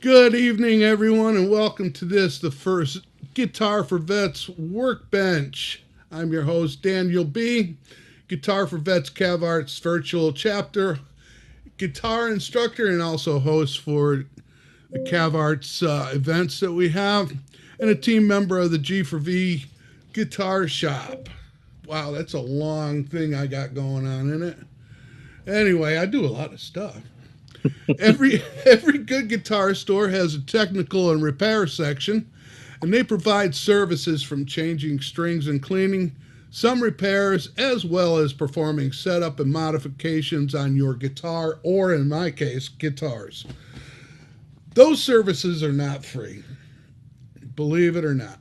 Good evening, everyone, and welcome to the first Guitar for Vets Workbench. I'm your host, Daniel B., Guitar for Vets Cav Arts virtual chapter, guitar instructor, and also host for the Cav Arts events that we have, and a team member of the G4V Guitar Shop. Wow, that's a long thing I got going on in it. Anyway, I do a lot of stuff. Every good guitar store has a technical and repair section, and they provide services from changing strings and cleaning, some repairs, as well as performing setup and modifications on your guitar, or in my case, guitars. Those services are not free, believe it or not.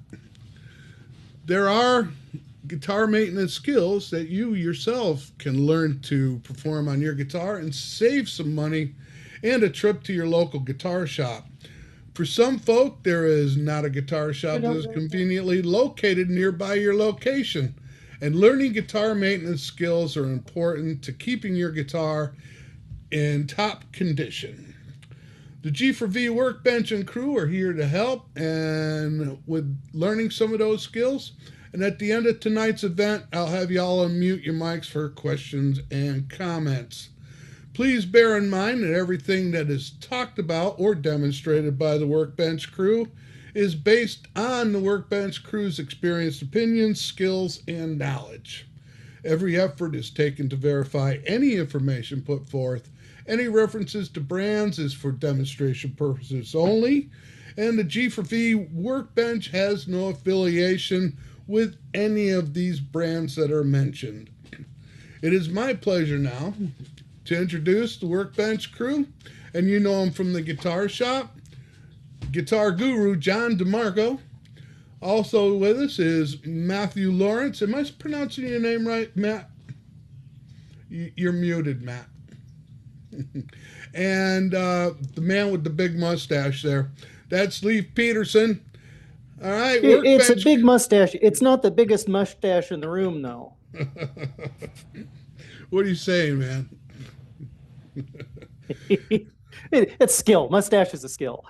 There are guitar maintenance skills that you yourself can learn to perform on your guitar and save some money and a trip to your local guitar shop. For some folk, there is not a guitar shop that is conveniently located nearby your location, and learning guitar maintenance skills are important to keeping your guitar in top condition. The G4V Workbench and crew are here to help and with learning some of those skills. And at the end of tonight's event, I'll have y'all unmute your mics for questions and comments. Please bear in mind that everything that is talked about or demonstrated by the Workbench crew is based on the Workbench crew's experienced opinions, skills, and knowledge. Every effort is taken to verify any information put forth. Any references to brands is for demonstration purposes only, and the G4V Workbench has no affiliation with any of these brands that are mentioned. It is my pleasure now to introduce the Workbench crew, and you know him from the guitar shop, guitar guru John DeMarco. Also with us is Matthew Lorance. Am I pronouncing your name right, Matt? You're muted, Matt. And the man with the big mustache there, that's Leif Peterson. All right, It's a big mustache. It's not the biggest mustache in the room, though. What are you saying, man? It's skill. Mustache is a skill.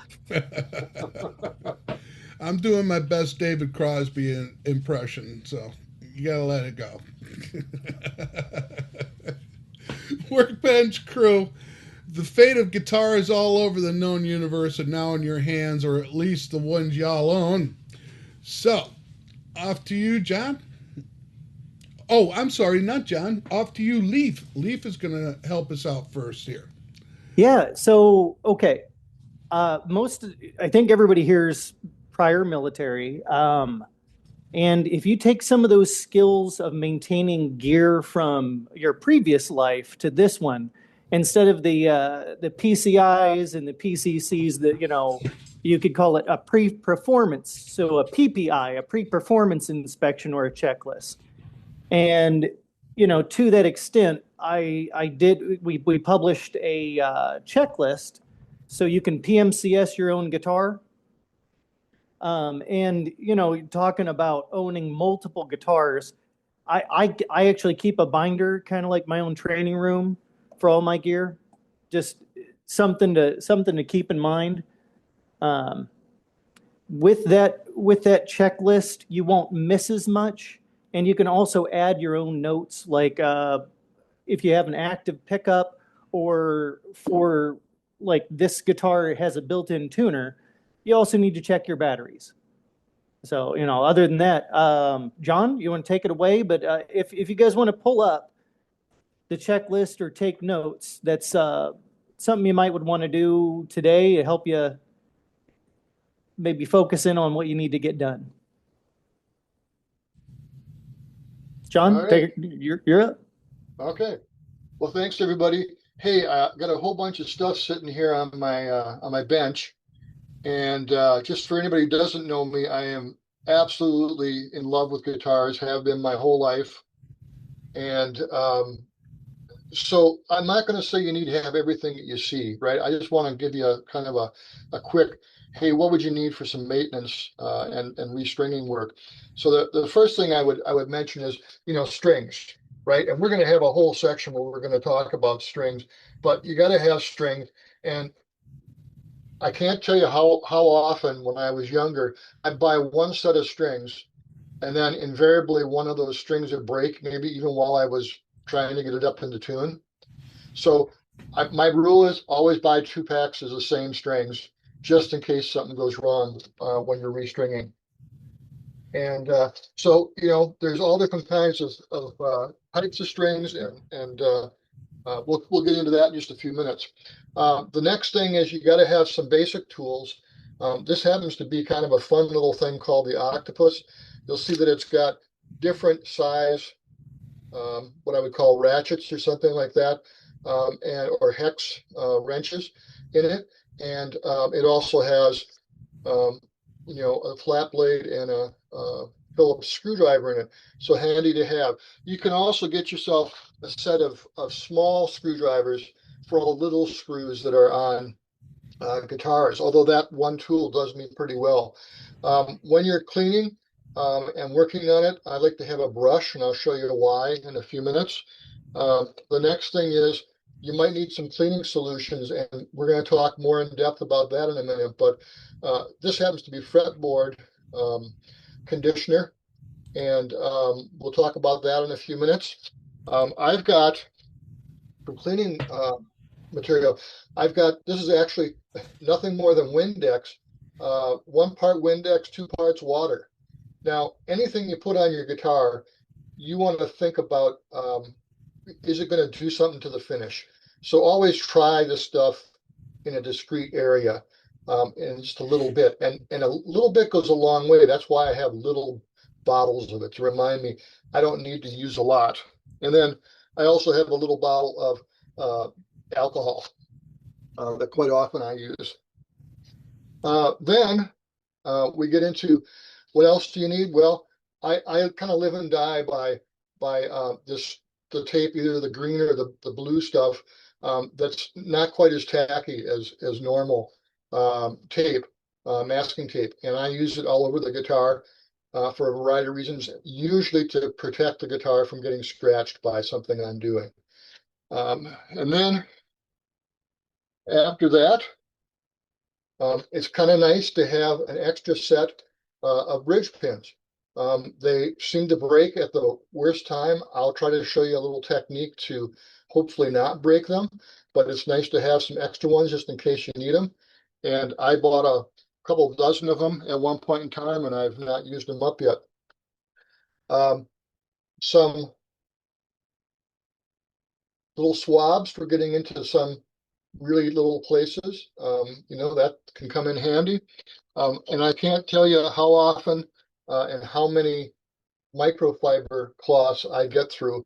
I'm doing my best David Crosby impression, so you gotta let it go. Workbench crew, the fate of guitars all over the known universe are now in your hands, or at least the ones y'all own. So, off to you, John. Oh, I'm sorry, not John. Off to you, Leif. Leif is going to help us out first here. Yeah. So, okay. I think everybody here is prior military. And if you take some of those skills of maintaining gear from your previous life to this one, instead of the PCIs and the PCCs that, you could call it a pre-performance. So a PPI, a pre-performance inspection or a checklist. And, to that extent, we published a checklist so you can PMCS your own guitar. And, talking about owning multiple guitars, I actually keep a binder, kind of like my own training room for all my gear. Just something to keep in mind. With that checklist, you won't miss as much. And you can also add your own notes, like if you have an active pickup, or for like this guitar has a built-in tuner, you also need to check your batteries. So, other than that, John, you want to take it away? But if you guys want to pull up the checklist or take notes, that's something you would want to do today to help you maybe focus in on what you need to get done. John, right. You're up. Okay. Well, thanks everybody. Hey, I got a whole bunch of stuff sitting here on my bench, and just for anybody who doesn't know me, I am absolutely in love with guitars. Have been my whole life, and so I'm not going to say you need to have everything that you see, right? I just want to give you a kind of a quick, hey, what would you need for some maintenance and restringing work? So the first thing I would mention is, strings, right? And we're going to have a whole section where we're going to talk about strings, but you got to have strings. And I can't tell you how often when I was younger, I'd buy one set of strings, and then invariably one of those strings would break, maybe even while I was trying to get it up into tune. So my rule is always buy 2 packs of the same strings, just in case something goes wrong when you're restringing. And so, there's all different kinds of types of strings, and we'll get into that in just a few minutes. The next thing is you got to have some basic tools. This happens to be kind of a fun little thing called the octopus. You'll see that it's got different size, what I would call ratchets or something like that, or hex wrenches in it, and it also has a flat blade and a Phillips screwdriver in it. So handy to have. You can also get yourself a set of small screwdrivers for all the little screws that are on guitars, although that one tool does me pretty well. When you're cleaning and working on it, I like to have a brush, and I'll show you why in a few minutes. The next thing is you might need some cleaning solutions, and we're going to talk more in depth about that in a minute, but this happens to be fretboard conditioner, and we'll talk about that in a few minutes. I've got, for cleaning material, this is actually nothing more than Windex, 1 part Windex, 2 parts water. Now, anything you put on your guitar, you want to think about, is it going to do something to the finish? So always try this stuff in a discrete area, and just a little bit. And a little bit goes a long way. That's why I have little bottles of it to remind me I don't need to use a lot. And then I also have a little bottle of alcohol that quite often I use. Then we get into what else do you need? Well, I kind of live and die by the tape, either the green or the blue stuff, that's not quite as tacky as normal tape, masking tape, and I use it all over the guitar for a variety of reasons, usually to protect the guitar from getting scratched by something I'm doing. And then after that, it's kind of nice to have an extra set of bridge pins. They seem to break at the worst time. I'll try to show you a little technique to hopefully not break them, but it's nice to have some extra ones just in case you need them. And I bought a couple dozen of them at one point in time, and I've not used them up yet. Some little swabs for getting into some really little places, that can come in handy. And I can't tell you how often and how many microfiber cloths I get through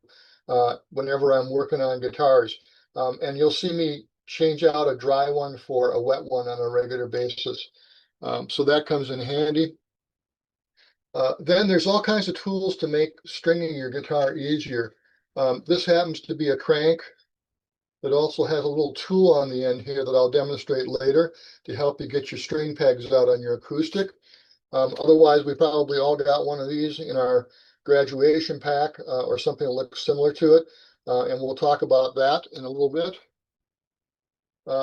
whenever I'm working on guitars. And you'll see me change out a dry one for a wet one on a regular basis. So that comes in handy. Then there's all kinds of tools to make stringing your guitar easier. This happens to be a crank that also has a little tool on the end here that I'll demonstrate later to help you get your string pegs out on your acoustic. Otherwise, we probably all got one of these in our graduation pack or something that looks similar to it, and we'll talk about that in a little bit.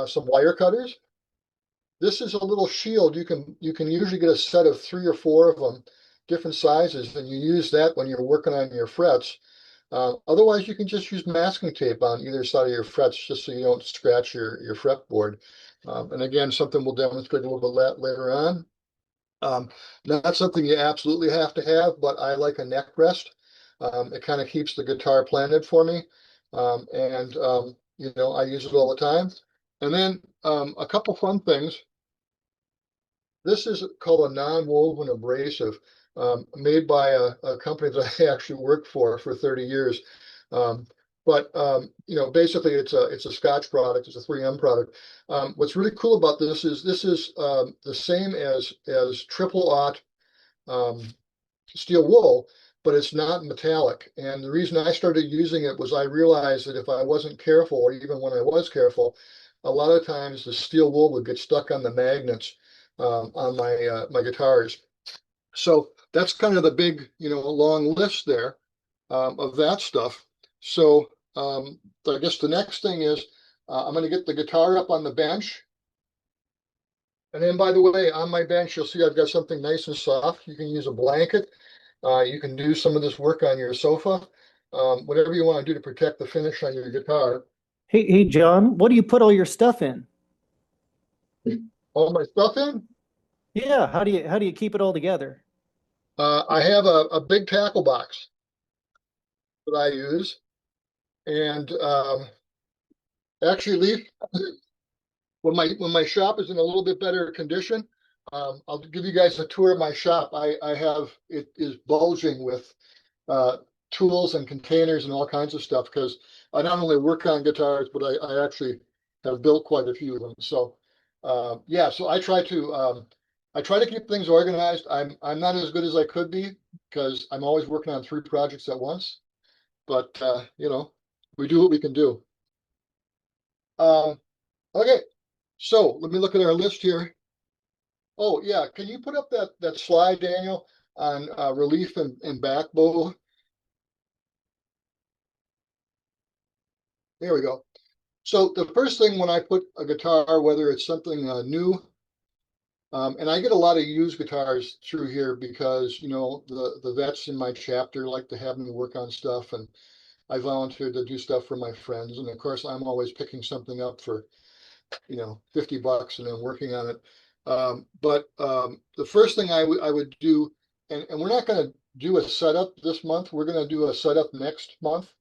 Some wire cutters. This is a little shield. You can usually get a set of 3 or 4 of them, different sizes, and you use that when you're working on your frets. Otherwise, you can just use masking tape on either side of your frets just so you don't scratch your fretboard. And again, something we'll demonstrate a little bit later on. Not something you absolutely have to have, but I like a neck rest. It kind of keeps the guitar planted for me. And I use it all the time. And then a couple fun things. This is called a non-woven abrasive, made by a company that I actually worked for 30 years. Basically it's a Scotch product. It's a 3M product. What's really cool about this is the same as triple-aught steel wool, but it's not metallic. And the reason I started using it was I realized that if I wasn't careful, or even when I was careful, a lot of times the steel wool would get stuck on the magnets on my guitars. So that's kind of the big, long list there of that stuff. So I guess the next thing is I'm going to get the guitar up on the bench. And then, by the way, on my bench, you'll see I've got something nice and soft. You can use a blanket. You can do some of this work on your sofa, whatever you want to do to protect the finish on your guitar. Hey, John, what do you put all your stuff in? All my stuff in. Yeah, how do you keep it all together? I have a big tackle box that I use, and actually, Leaf, when my shop is in a little bit better condition, I'll give you guys a tour of my shop. I have it is bulging with uh, tools and containers and all kinds of stuff because I not only work on guitars, but I actually have built quite a few of them. So yeah, so I try to keep things organized. I'm not as good as I could be because I'm always working on 3 projects at once. But we do what we can do. Um, okay, so let me look at our list here. Oh yeah, can you put up that slide, Daniel, on relief and back bow? There we go. So the first thing when I put a guitar, whether it's something new, and I get a lot of used guitars through here because the vets in my chapter like to have me work on stuff, and I volunteered to do stuff for my friends, and of course I'm always picking something up for $50 and then working on it. But the first thing I would do, and we're not going to do a setup this month. We're going to do a setup next month,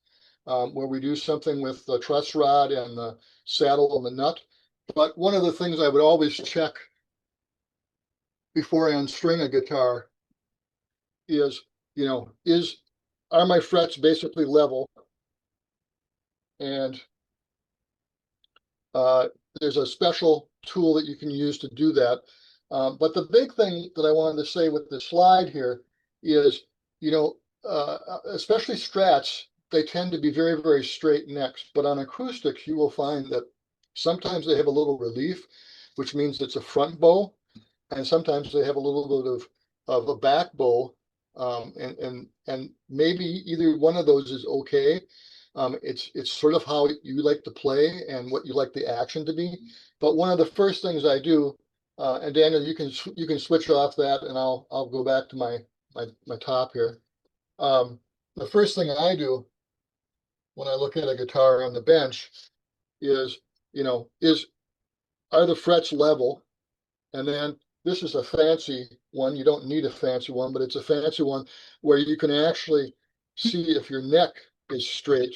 where we do something with the truss rod and the saddle and the nut. But one of the things I would always check before I unstring a guitar is, are my frets basically level? And uh, there's a special tool that you can use to do that. But the big thing that I wanted to say with this slide here is, especially Strats, they tend to be very, very straight necks. But on acoustics, you will find that sometimes they have a little relief, which means it's a front bow, and sometimes they have a little bit of a back bow, and maybe either one of those is okay. It's sort of how you like to play and what you like the action to be. But one of the first things I do, and Daniel, you can switch off that, and I'll go back to my top here. The first thing I do when I look at a guitar on the bench is, are the frets level? And then this is a fancy one. You don't need a fancy one, but it's a fancy one where you can actually see if your neck is straight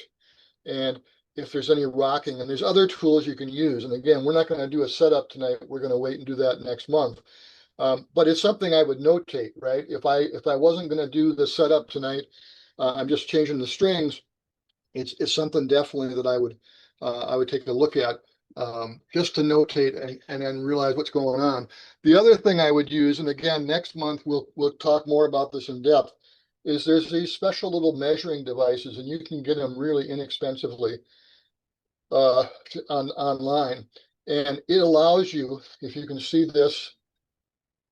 and if there's any rocking. And there's other tools you can use. And again, we're not going to do a setup tonight. We're going to wait and do that next month. But it's something I would notate, right? If I wasn't going to do the setup tonight, I'm just changing the strings. It's something definitely that I would take a look at, just to notate and then realize what's going on. The other thing I would use, and again, next month we'll talk more about this in depth, is there's these special little measuring devices, and you can get them really inexpensively online. And it allows you, if you can see this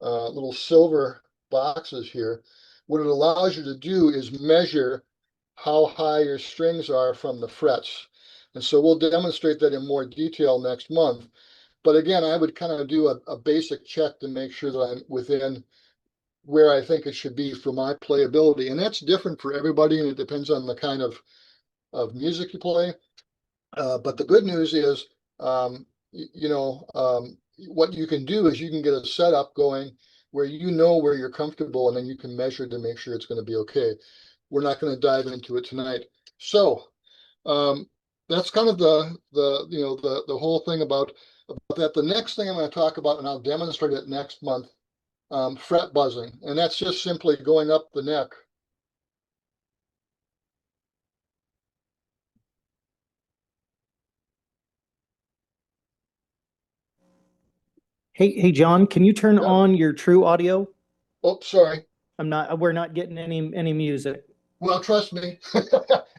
little silver boxes here, what it allows you to do is measure how high your strings are from the frets. And so we'll demonstrate that in more detail next month. But again, I would kind of do a basic check to make sure that I'm within where I think it should be for my playability. And that's different for everybody, and it depends on the kind of music you play. But the good news is, what you can do is you can get a setup going where where you're comfortable, and then you can measure to make sure it's going to be okay. We're not going to dive into it tonight. So that's kind of the whole thing about that. The next thing I'm going to talk about, and I'll demonstrate it next month, fret buzzing, and that's just simply going up the neck. Hey, John, can you turn Yeah. on your true audio? Oh, sorry. We're not getting any music. Well, trust me,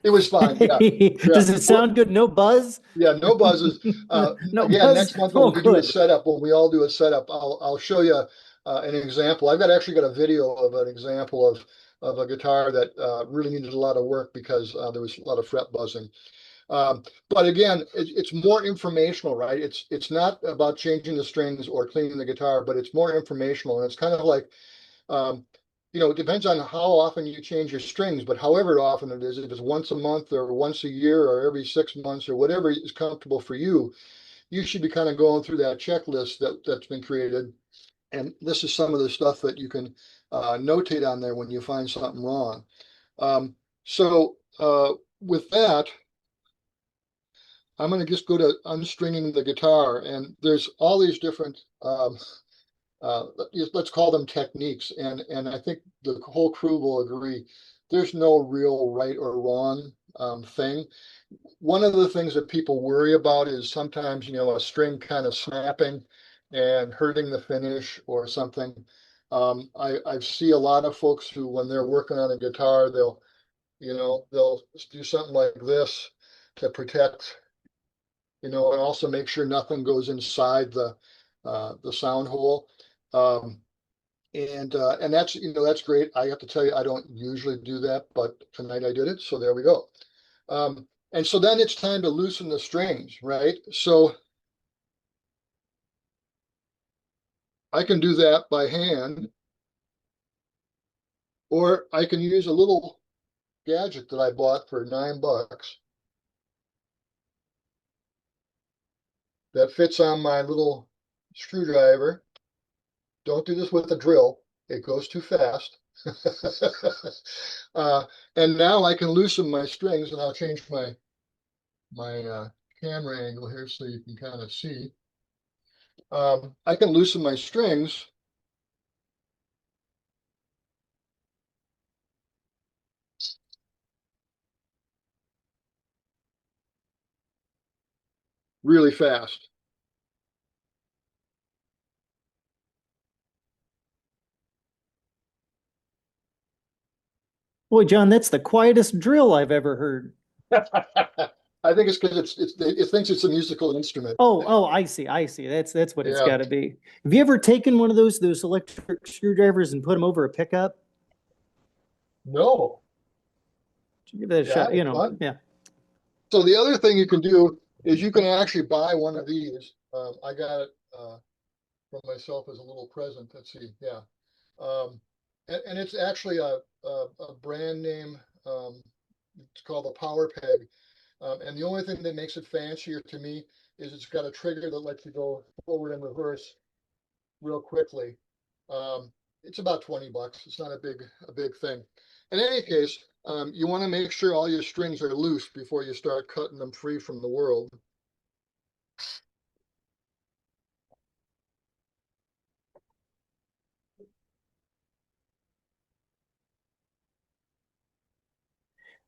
it was fine. Yeah, yeah. Does it sound good? No buzz? Yeah, no buzzes. No Again, buzz? next month Oh, when we do a good. setup, when we all do a setup, I'll show you an example. I've actually got a video of an example of a guitar that really needed a lot of work because there was a lot of fret buzzing. But again, it's more informational, right? It's not about changing the strings or cleaning the guitar, but it's more informational. And it's kind of like, it depends on how often you change your strings, but however often it is, if it's once a month or once a year or every 6 months or whatever is comfortable for you, you should be kind of going through that checklist that's been created. And this is some of the stuff that you can notate on there when you find something wrong. So with that, I'm going to just go to unstringing the guitar, and there's all these different let's call them techniques, and I think the whole crew will agree there's no real right or wrong thing. One of the things that people worry about is sometimes a string kind of snapping and hurting the finish or something. I see a lot of folks who, when they're working on a guitar, they'll do something like this to protect, and also make sure nothing goes inside the sound hole. And that's great. I have to tell you, I don't usually do that, but tonight I did it, so there we go. And so then it's time to loosen the strings, right? So I can do that by hand, or I can use a little gadget that I bought for $9 that fits on my little screwdriver. Don't do this with a drill. It goes too fast. And now I can loosen my strings, and I'll change my camera angle here so you can kind of see. I can loosen my strings really fast. Boy, John, that's the quietest drill I've ever heard. I think it's because it thinks it's a musical instrument. Oh, I see. That's what it's Yeah. got to be. Have you ever taken one of those electric screwdrivers and put them over a pickup? No. Give that a shot. Fun. Yeah. So the other thing you can do is you can actually buy one of these. I got it for myself as a little present. Let's see. Yeah. And it's actually a brand name. It's called a Power Peg. And the only thing that makes it fancier to me is it's got a trigger that lets you go forward and reverse real quickly. It's about $20. It's not a big thing. In any case, you want to make sure all your strings are loose before you start cutting them free from the world.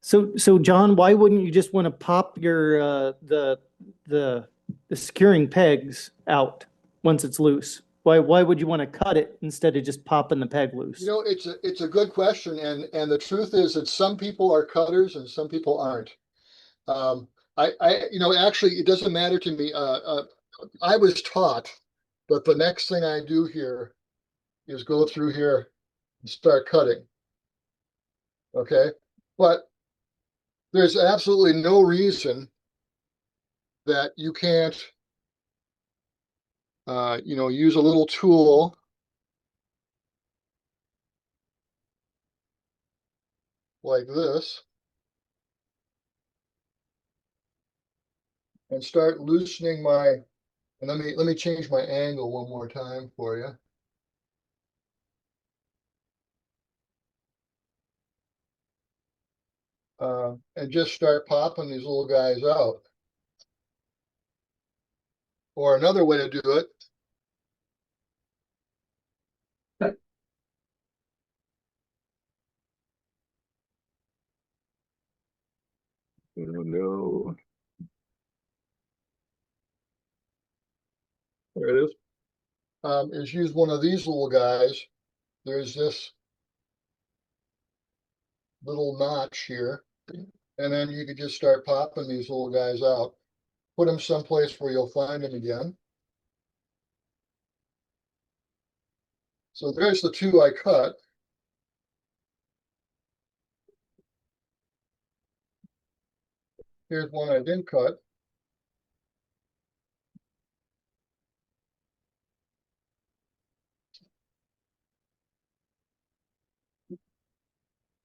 So John, why wouldn't you just want to pop your the securing pegs out once it's loose? Why would you want to cut it instead of just popping the peg loose? It's a good question, and the truth is that some people are cutters and some people aren't. Actually, it doesn't matter to me. I was taught that the next thing I do here is go through here and start cutting. Okay, but there's absolutely no reason that you can't, use a little tool like this and start loosening my. And let me change my angle one more time for you. And just start popping these little guys out. Or another way to do it. Oh no. There it is use one of these little guys. There's this little notch here. And then you could just start popping these little guys out. Put them someplace where you'll find them again. So there's the two I cut. Here's one I didn't cut.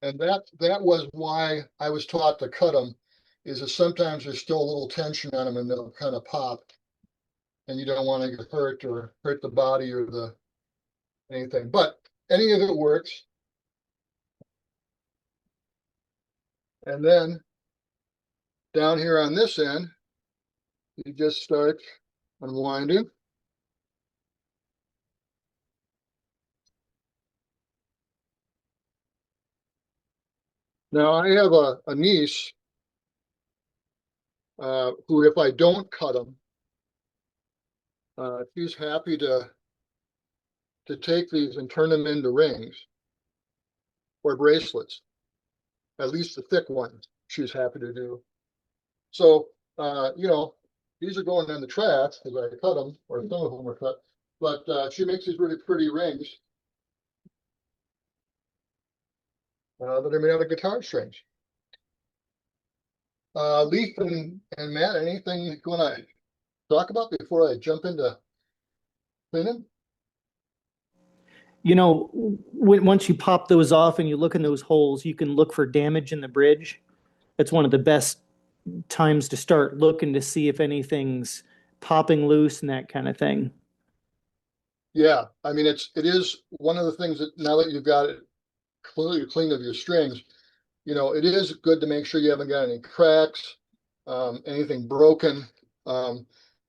And that was why I was taught to cut them, is that sometimes there's still a little tension on them and they'll kind of pop. And you don't want to get hurt or hurt the body or the anything. But any of it works. And then down here on this end, you just start unwinding. Now I have a niece who, if I don't cut them, she's happy to take these and turn them into rings or bracelets, at least the thick ones she's happy to do. So, you know, these are going in the trash because I cut them, or some of them are cut, but she makes these really pretty rings that are made out of guitar strings. Leif and Matt, anything you want to talk about before I jump into cleaning? You know, once you pop those off and you look in those holes, you can look for damage in the bridge. That's one of the best times to start looking to see if anything's popping loose and that kind of thing. Yeah, I mean, it is one of the things that now that you've got it completely clean of your strings, you know, it is good to make sure you haven't got any cracks, anything broken,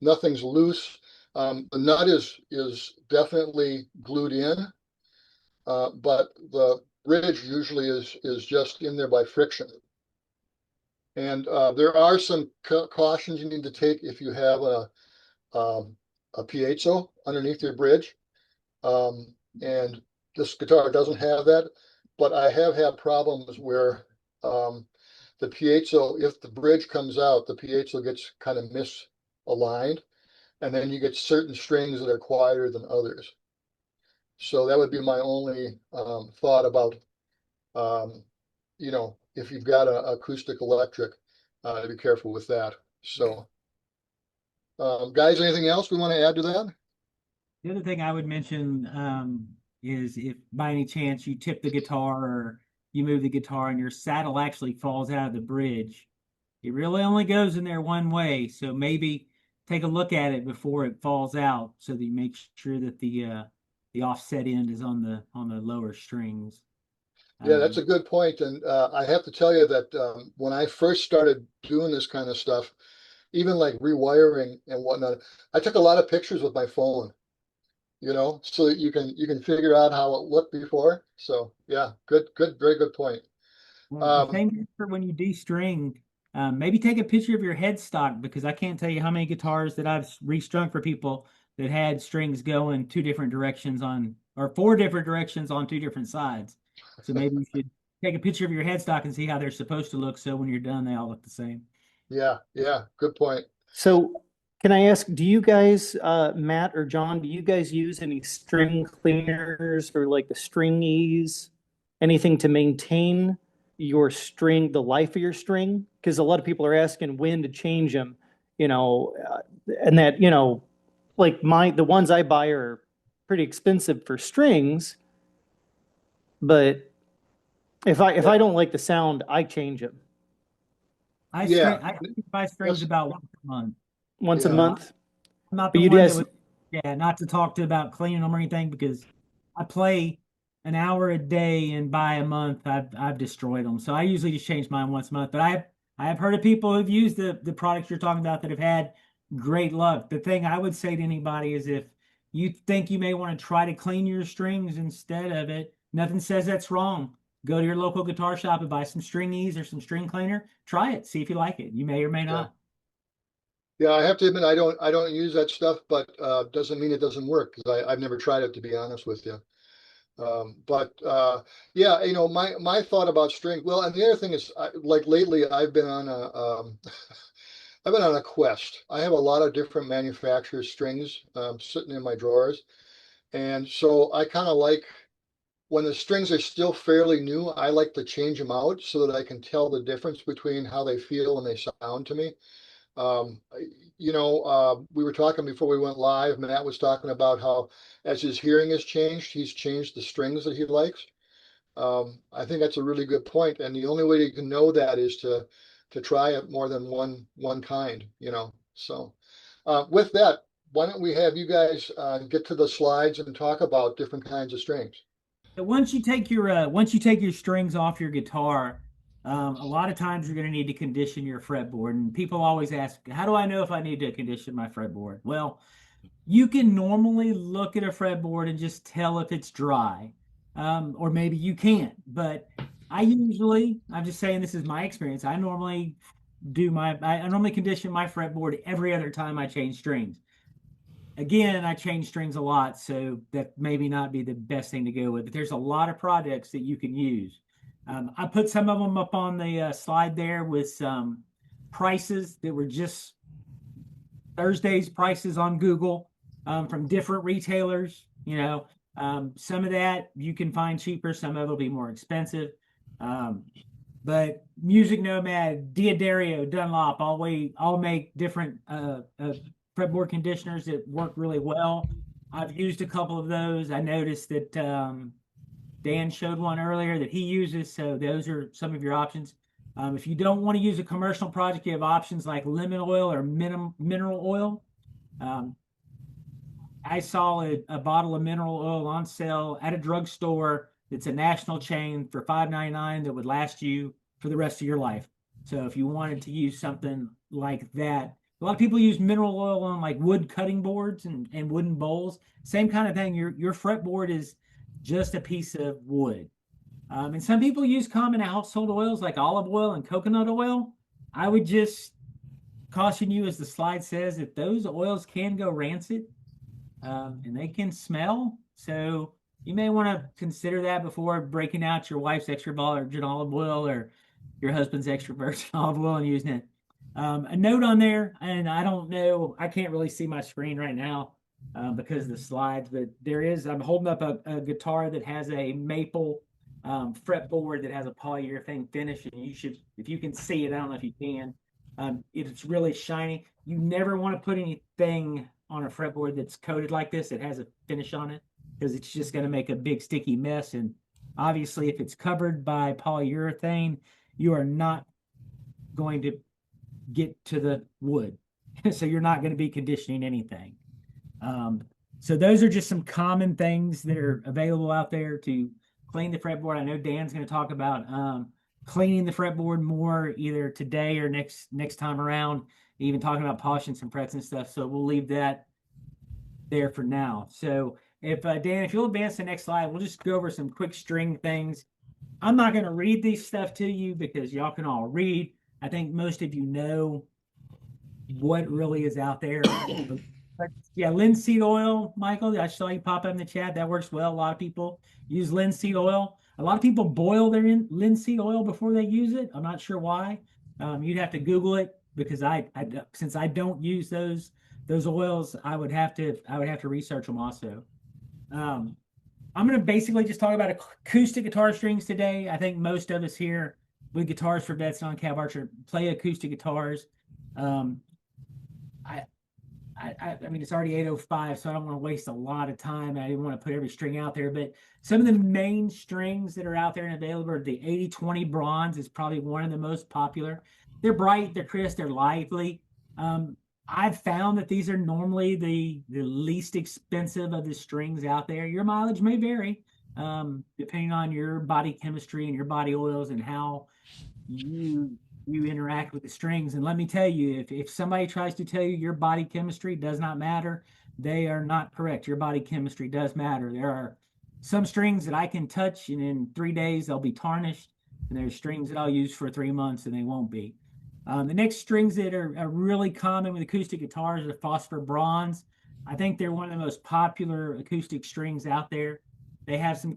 nothing's loose. The nut is definitely glued in, but the bridge usually is just in there by friction. And there are some cautions you need to take if you have a piezo underneath your bridge. And this guitar doesn't have that, but I have had problems where the piezo, if the bridge comes out, the piezo gets kind of misaligned, and then you get certain strings that are quieter than others. So that would be my only thought about, you know, if you've got a acoustic electric, to be careful with that. So, guys, anything else we want to add to that? The other thing I would mention is if by any chance you tip the guitar or you move the guitar and your saddle actually falls out of the bridge, it really only goes in there one way. So maybe take a look at it before it falls out so that you make sure that the offset end is on the lower strings. Yeah, that's a good point. And I have to tell you that when I first started doing this kind of stuff, even like rewiring and whatnot, I took a lot of pictures with my phone, you know, so that you can figure out how it looked before. So yeah, good, very good point. Well, the same for when you de-string. Maybe take a picture of your headstock, because I can't tell you how many guitars that I've restrung for people that had strings going two different directions on, or four different directions on two different sides. So maybe you should take a picture of your headstock and see how they're supposed to look. So when you're done, they all look the same. Yeah, good point. So can I ask, do you guys, Matt or John, do you guys use any string cleaners or like the string ease, anything to maintain your string, the life of your string? Because a lot of people are asking when to change them, you know, and that, you know, like the ones I buy are pretty expensive for strings, but if I don't like the sound, I change them I buy strings about once a month. once a month. I'm not But the you one guys, that would, not to talk to about cleaning them or anything, because I play an hour a day, and by a month I've destroyed them. So I usually just change mine once a month. But I have heard of people who've used the products you're talking about that have had great luck. The thing I would say to anybody is, if you think you may want to try to clean your strings instead of it, nothing says that's wrong. Go to your local guitar shop and buy some string ease or some string cleaner. Try it, see if you like it. You may or may not. Yeah, I have to admit I don't use that stuff, but doesn't mean it doesn't work, because I've never tried it, to be honest with you. But yeah, you know, my thought about string. Well, and the other thing is, like lately, I've been on I've been on a quest. I have a lot of different manufacturers' strings sitting in my drawers, and so I kind of like when the strings are still fairly new, I like to change them out so that I can tell the difference between how they feel and they sound to me. We were talking before we went live. Matt was talking about how, as his hearing has changed, he's changed the strings that he likes. I think that's a really good point, and the only way you can know that is to try it more than one kind. So with that, why don't we have you guys get to the slides and talk about different kinds of strings? So once you take your strings off your guitar, a lot of times you're going to need to condition your fretboard. And people always ask, how do I know if I need to condition my fretboard? Well, you can normally look at a fretboard and just tell if it's dry, or maybe you can't. But I'm just saying, this is my experience. I normally condition my fretboard every other time I change strings. Again, I change strings a lot, so that maybe not be the best thing to go with, but there's a lot of products that you can use. I put some of them up on the slide there with some prices that were just Thursday's prices on Google from different retailers. Some of that you can find cheaper, some of it will be more expensive. But Music Nomad, Diodario, Dunlop, all make different fretboard conditioners that work really well. I've used a couple of those. I noticed that Dan showed one earlier that he uses, so those are some of your options. If you don't want to use a commercial project, you have options like lemon oil or mineral oil. I saw a bottle of mineral oil on sale at a drugstore. It's a national chain for $5.99 that would last you for the rest of your life. So if you wanted to use something like that, a lot of people use mineral oil on like wood cutting boards and wooden bowls. Same kind of thing. Your fretboard is just a piece of wood. And some people use common household oils like olive oil and coconut oil. I would just caution you, as the slide says, that those oils can go rancid and they can smell. So you may want to consider that before breaking out your wife's extra virgin olive oil or your husband's extra virgin olive oil and using it. A note on there, and I don't know, I can't really see my screen right now because of the slides, but I'm holding up a guitar that has a maple fretboard that has a polyurethane finish, and you should, if you can see it, I don't know if you can, it's really shiny. You never want to put anything on a fretboard that's coated like this that has a finish on it, because it's just going to make a big sticky mess. And obviously, if it's covered by polyurethane, you are not going to get to the wood. So you're not going to be conditioning anything. So those are just some common things that are available out there to clean the fretboard. I know Dan's going to talk about cleaning the fretboard more either today or next time around, even talking about polishing some frets and stuff. So we'll leave that there for now. So if Dan, if you'll advance the next slide, we'll just go over some quick string things. I'm not going to read these stuff to you because y'all can all read. I think most of you know what really is out there. But yeah, linseed oil, Michael, I saw you pop up in the chat. That works well. A lot of people use linseed oil. A lot of people boil their linseed oil before they use it. I'm not sure why. You'd have to Google it, because since I don't use those oils, I would have to research them also. I'm going to basically just talk about acoustic guitar strings today. I think most of us here with Guitars for Vets on Cav Archer play acoustic guitars. I mean, it's already 8:05, so I don't want to waste a lot of time. I didn't want to put every string out there, but some of the main strings that are out there and available are the 8020 bronze is probably one of the most popular. They're bright, they're crisp, they're lively. I've found that these are normally the least expensive of the strings out there. Your mileage may vary depending on your body chemistry and your body oils and how you interact with the strings. And let me tell you, if somebody tries to tell you your body chemistry does not matter, they are not correct. Your body chemistry does matter. There are some strings that I can touch and in 3 days they'll be tarnished, and there's strings that I'll use for 3 months and they won't be. The next strings that are really common with acoustic guitars are phosphor bronze. I think they're one of the most popular acoustic strings out there. They have some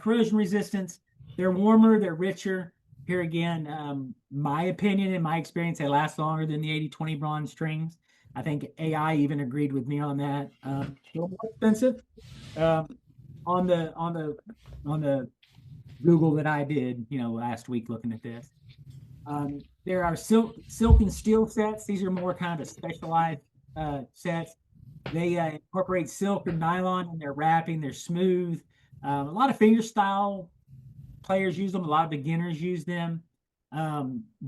corrosion resistance. They're warmer, they're richer. Here again, my opinion and my experience, they last longer than the 8020 bronze strings. I think AI even agreed with me on that. A little more expensive. on the Google that I did, last week looking at this. There are silk and steel sets. These are more kind of specialized sets. They incorporate silk and nylon in their wrapping. They're smooth. A lot of fingerstyle players use them. A lot of beginners use them.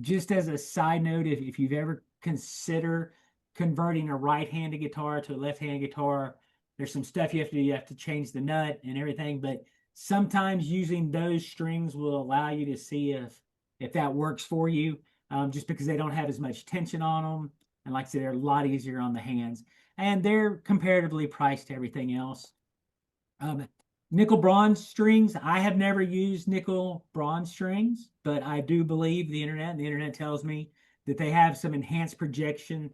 Just as a side note, if you've ever considered converting a right-handed guitar to a left-handed guitar, there's some stuff you have to do. You have to change the nut and everything, but sometimes using those strings will allow you to see if that works for you, just because they don't have as much tension on them. And like I said, they're a lot easier on the hands. And they're comparatively priced to everything else. Nickel bronze strings. I have never used nickel bronze strings, but I do believe the internet tells me that they have some enhanced projection,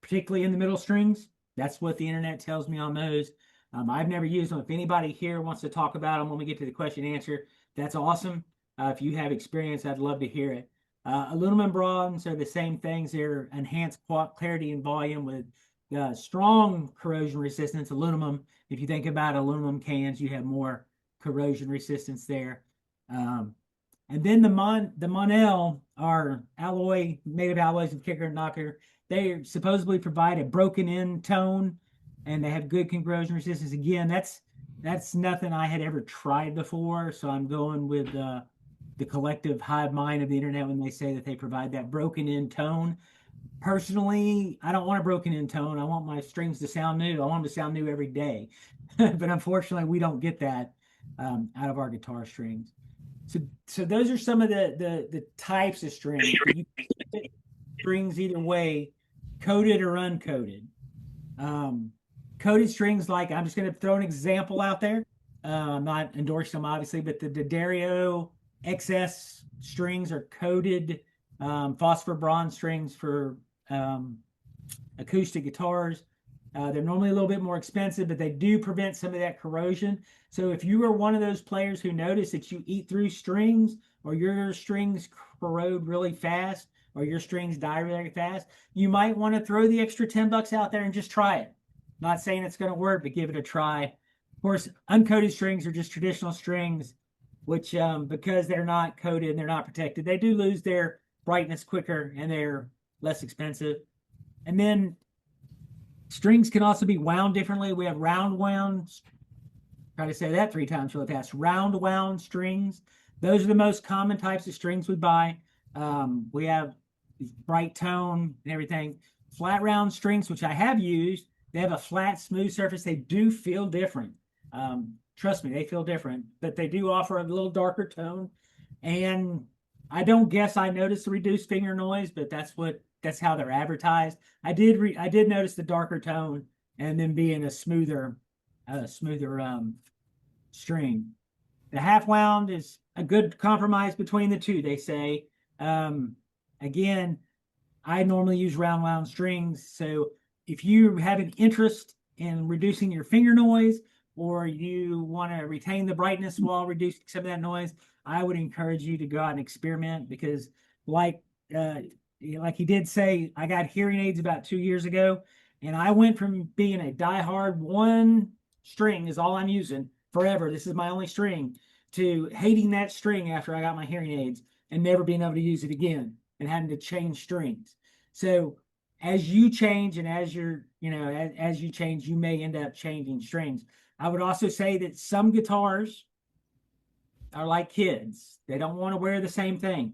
particularly in the middle strings. That's what the internet tells me on those. I've never used them. If anybody here wants to talk about them when we get to the question and answer, that's awesome. If you have experience, I'd love to hear it. Aluminum bronze are the same things. They're enhanced clarity and volume with strong corrosion resistance. Aluminum, if you think about aluminum cans, you have more corrosion resistance there. And then the Monel are made of alloys of kicker and knocker. They supposedly provide a broken in tone, and they have good corrosion resistance. Again, that's nothing I had ever tried before, so I'm going with the collective hive mind of the internet when they say that they provide that broken in tone. Personally, I don't want a broken in tone. I want my strings to sound new. I want them to sound new every day. But unfortunately, we don't get that out of our guitar strings. So those are some of the types of strings. You can get strings either way, coated or uncoated. Coated strings, like, I'm just going to throw an example out there. I'm not endorsing them, obviously, but the D'Addario XS strings are coated phosphor bronze strings for acoustic guitars. They're normally a little bit more expensive, but they do prevent some of that corrosion. So if you are one of those players who notice that you eat through strings, or your strings corrode really fast, or your strings die really fast, you might want to throw the extra $10 out there and just try it. Not saying it's going to work, but give it a try. Of course, uncoated strings are just traditional strings, which because they're not coated and they're not protected, they do lose their brightness quicker and they're less expensive. And then strings can also be wound differently. We have round wound, try to say that 3 times really fast, round wound strings. Those are the most common types of strings we buy. We have bright tone and everything. Flat round strings, which I have used, they have a flat, smooth surface. They do feel different. Trust me, they feel different, but they do offer a little darker tone. And I don't guess I noticed the reduced finger noise, but that's how they're advertised. I did notice the darker tone, and then being a smoother string. The half wound is a good compromise between the two, they say. Again, I normally use round wound strings, so if you have an interest in reducing your finger noise, or you want to retain the brightness while reducing some of that noise, I would encourage you to go out and experiment, because like he did say, I got hearing aids about 2 years ago, and I went from being a diehard one string is all I'm using forever, this is my only string, to hating that string after I got my hearing aids and never being able to use it again and having to change strings. So as you change and as you change, you may end up changing strings. I would also say that some guitars are like kids. They don't want to wear the same thing.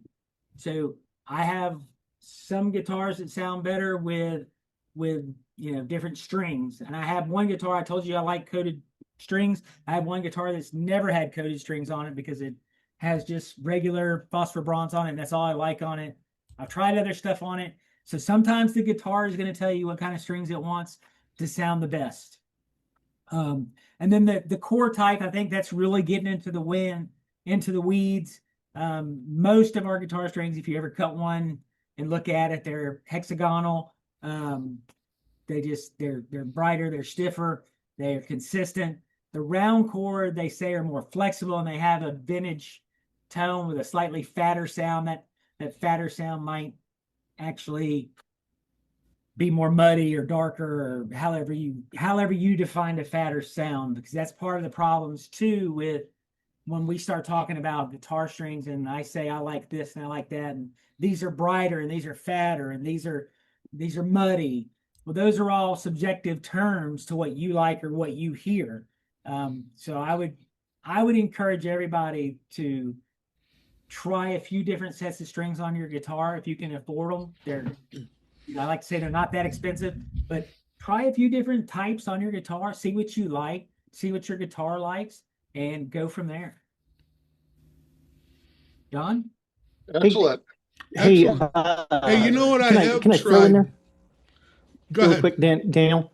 So I have some guitars that sound better with different strings. And I have one guitar, I told you I like coated strings. I have one guitar that's never had coated strings on it because it has just regular phosphor bronze on it, and that's all I like on it. I've tried other stuff on it. So sometimes the guitar is going to tell you what kind of strings it wants to sound the best. And then the core type, I think that's really getting into the weeds. Most of our guitar strings, if you ever cut one and look at it, they're hexagonal. They're brighter, they're stiffer, they're consistent. The round core, they say, are more flexible, and they have a vintage tone with a slightly fatter sound. That fatter sound might actually be more muddy or darker, or however you define a fatter sound, because that's part of the problems too with when we start talking about guitar strings and I say I like this and I like that, and these are brighter and these are fatter and these are muddy. Well, those are all subjective terms to what you like or what you hear. So I would encourage everybody to try a few different sets of strings on your guitar if you can afford them. I like to say they're not that expensive, but try a few different types on your guitar, see what you like, see what your guitar likes, and go from there. John? Excellent. Hey, Hey, you know what I have can I throw in tried? there Go real ahead. quick, Daniel?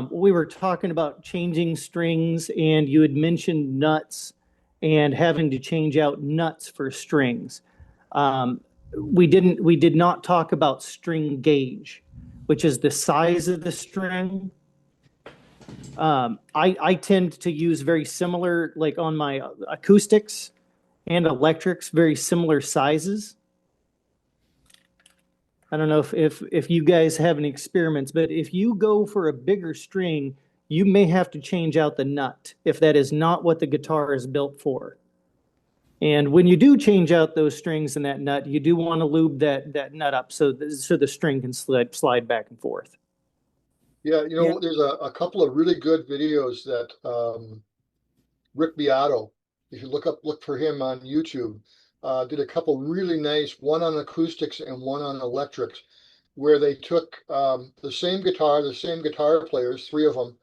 We were talking about changing strings, and you had mentioned nuts and having to change out nuts for strings. We did not talk about string gauge, which is the size of the string. I tend to use very similar, like on my acoustics and electrics, very similar sizes. I don't know if you guys have any experiments, but if you go for a bigger string, you may have to change out the nut if that is not what the guitar is built for. And when you do change out those strings and that nut, you do want to lube that nut up so the string can slide back and forth. Yeah, there's a couple of really good videos that Rick Beato, if you look for him on YouTube, did a couple really nice, one on acoustics and one on electrics, where they took the same guitar players, three of them,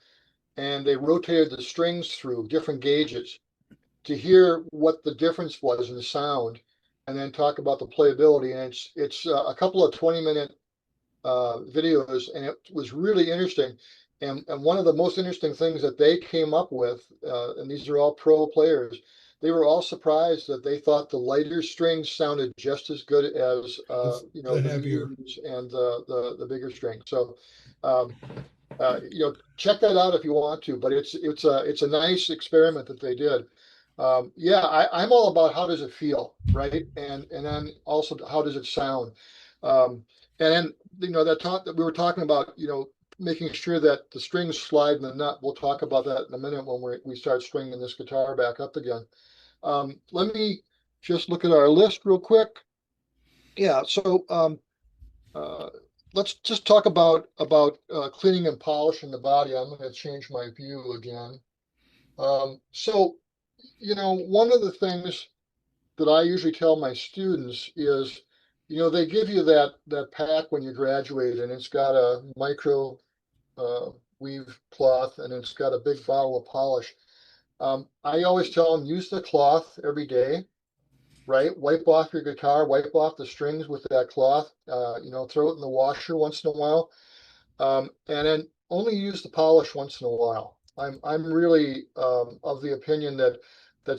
and they rotated the strings through different gauges to hear what the difference was in the sound, and then talk about the playability. And it's a couple of 20-minute videos, and it was really interesting. And one of the most interesting things that they came up with, and these are all pro players, they were all surprised that they thought the lighter strings sounded just as good as the heavier mediums and the bigger strings. So check that out if you want to. But it's a nice experiment that they did. I'm all about how does it feel, right? And then also how does it sound. And then that talk that we were talking about, making sure that the strings slide in the nut. We'll talk about that in a minute when we start stringing this guitar back up again. Let me just look at our list real quick. Yeah, so let's just talk about cleaning and polishing the body. I'm going to change my view again. So one of the things that I usually tell my students is, they give you that pack when you graduate, and it's got a micro weave cloth, and it's got a big bottle of polish. I always tell them, use the cloth every day, right? Wipe off your guitar, wipe off the strings with that cloth, throw it in the washer once in a while, and then only use the polish once in a while. I'm really of the opinion that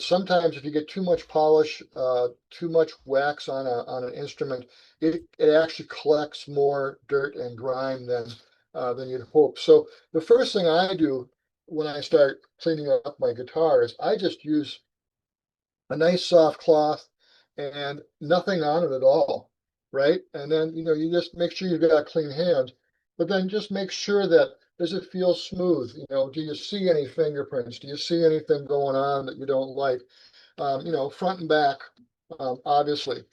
sometimes if you get too much polish, too much wax on an instrument, it actually collects more dirt and grime than you'd hope. So the first thing I do when I start cleaning up my guitar is I just use a nice soft cloth and nothing on it at all, right? And then you just make sure you've got clean hands, but then just make sure that, does it feel smooth? Do you see any fingerprints? Do you see anything going on that you don't like? Front and back, obviously.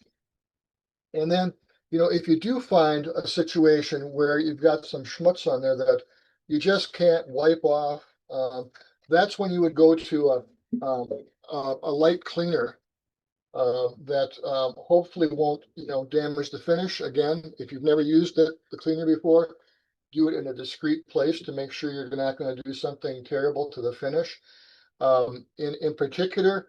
And then, if you do find a situation where you've got some schmutz on there that you just can't wipe off, that's when you would go to a light cleaner that hopefully won't, damage the finish. Again, if you've never used the cleaner before, do it in a discreet place to make sure you're not going to do something terrible to the finish. In particular,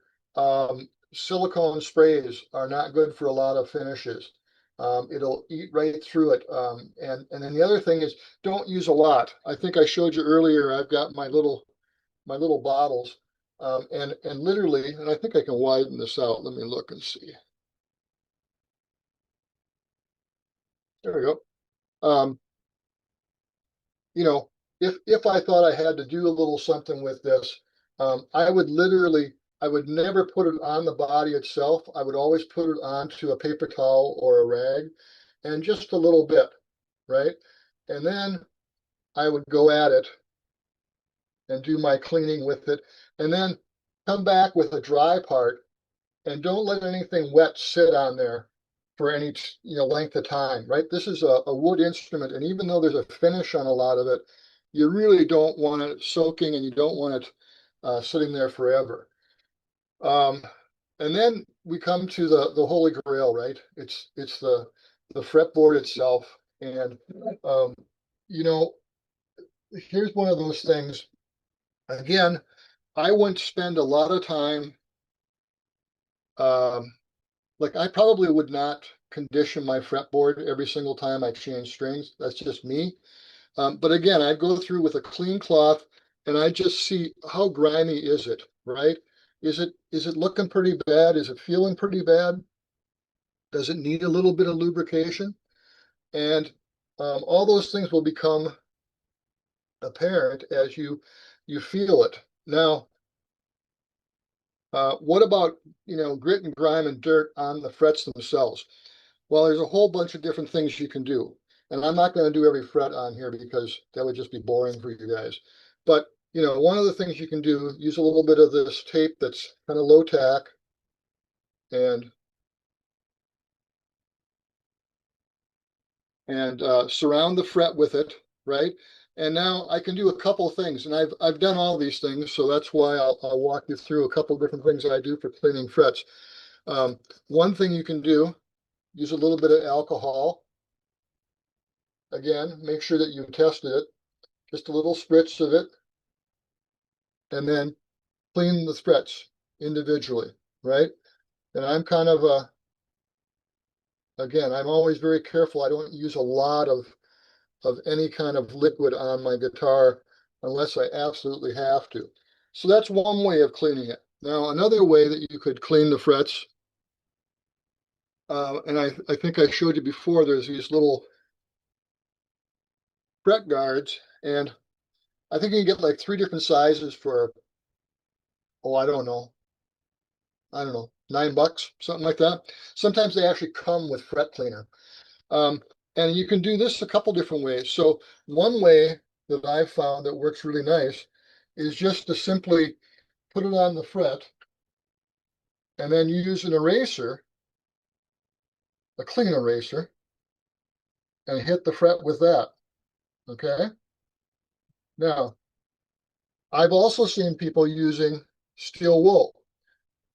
silicone sprays are not good for a lot of finishes. It'll eat right through it. And then the other thing is, don't use a lot. I think I showed you earlier, I've got my little bottles. And literally, and I think I can widen this out. Let me look and see. There we go. If I thought I had to do a little something with this, I would never put it on the body itself. I would always put it onto a paper towel or a rag, and just a little bit, right? And then I would go at it and do my cleaning with it, and then come back with a dry part, and don't let anything wet sit on there for any length of time, right? This is a wood instrument, and even though there's a finish on a lot of it, you really don't want it soaking, and you don't want it sitting there forever. And then we come to the holy grail, right? It's the fretboard itself, and here's one of those things. Again, I wouldn't spend a lot of time. Like I probably would not condition my fretboard every single time I change strings. That's just me. But again, I'd go through with a clean cloth and I just see how grimy is it, right? Is it looking pretty bad? Is it feeling pretty bad? Does it need a little bit of lubrication? And all those things will become apparent as you feel it. Now, what about grit and grime and dirt on the frets themselves? Well, there's a whole bunch of different things you can do. And I'm not going to do every fret on here because that would just be boring for you guys. But, one of the things you can do, use a little bit of this tape that's kind of low tack and surround the fret with it, right? And now I can do a couple of things, and I've done all these things, so that's why I'll walk you through a couple of different things I do for cleaning frets. One thing you can do, use a little bit of alcohol. Again, make sure that you tested it, just a little spritz of it, and then clean the frets individually, right? And I'm kind of again, I'm always very careful. I don't use a lot of any kind of liquid on my guitar unless I absolutely have to. So that's one way of cleaning it. Now, another way that you could clean the frets, and I think I showed you before, there's these little fret guards, and I think you can get like 3 different sizes for, oh, I don't know, $9, something like that. Sometimes they actually come with fret cleaner. And you can do this a couple different ways. So one way that I've found that works really nice is just to simply put it on the fret and then use an eraser, a clean eraser, and hit the fret with that. Okay. Now, I've also seen people using steel wool.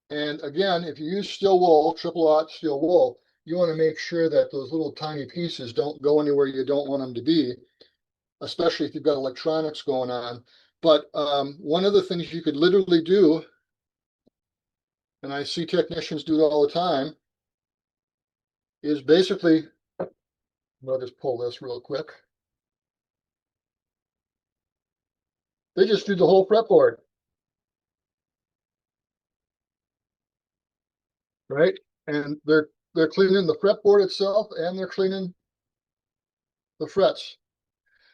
And again, if you use steel wool, triple aught steel wool, you want to make sure that those little tiny pieces don't go anywhere you don't want them to be, especially if you've got electronics going on. But one of the things you could literally do, and I see technicians do it all the time, is basically, I'll just pull this real quick. They just do the whole fretboard, right? And they're cleaning the fretboard itself, and they're cleaning the frets.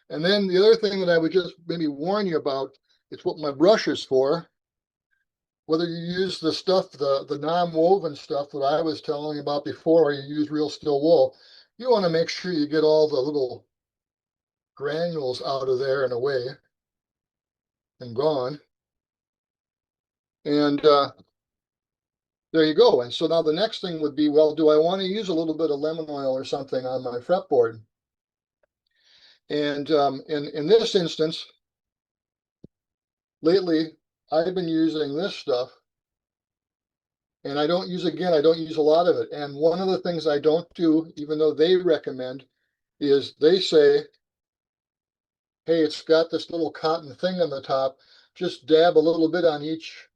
And then the other thing that I would just maybe warn you about, it's what my brush is for. Whether you use the stuff, the non-woven stuff that I was telling you about before, or you use real steel wool, you want to make sure you get all the little granules out of there and away and gone. And there you go. And so now the next thing would be, well, do I want to use a little bit of lemon oil or something on my fretboard? And in this instance, lately, I've been using this stuff, and I don't use a lot of it. And one of the things I don't do, even though they recommend, is they say, hey, it's got this little cotton thing on the top, just dab a little bit on each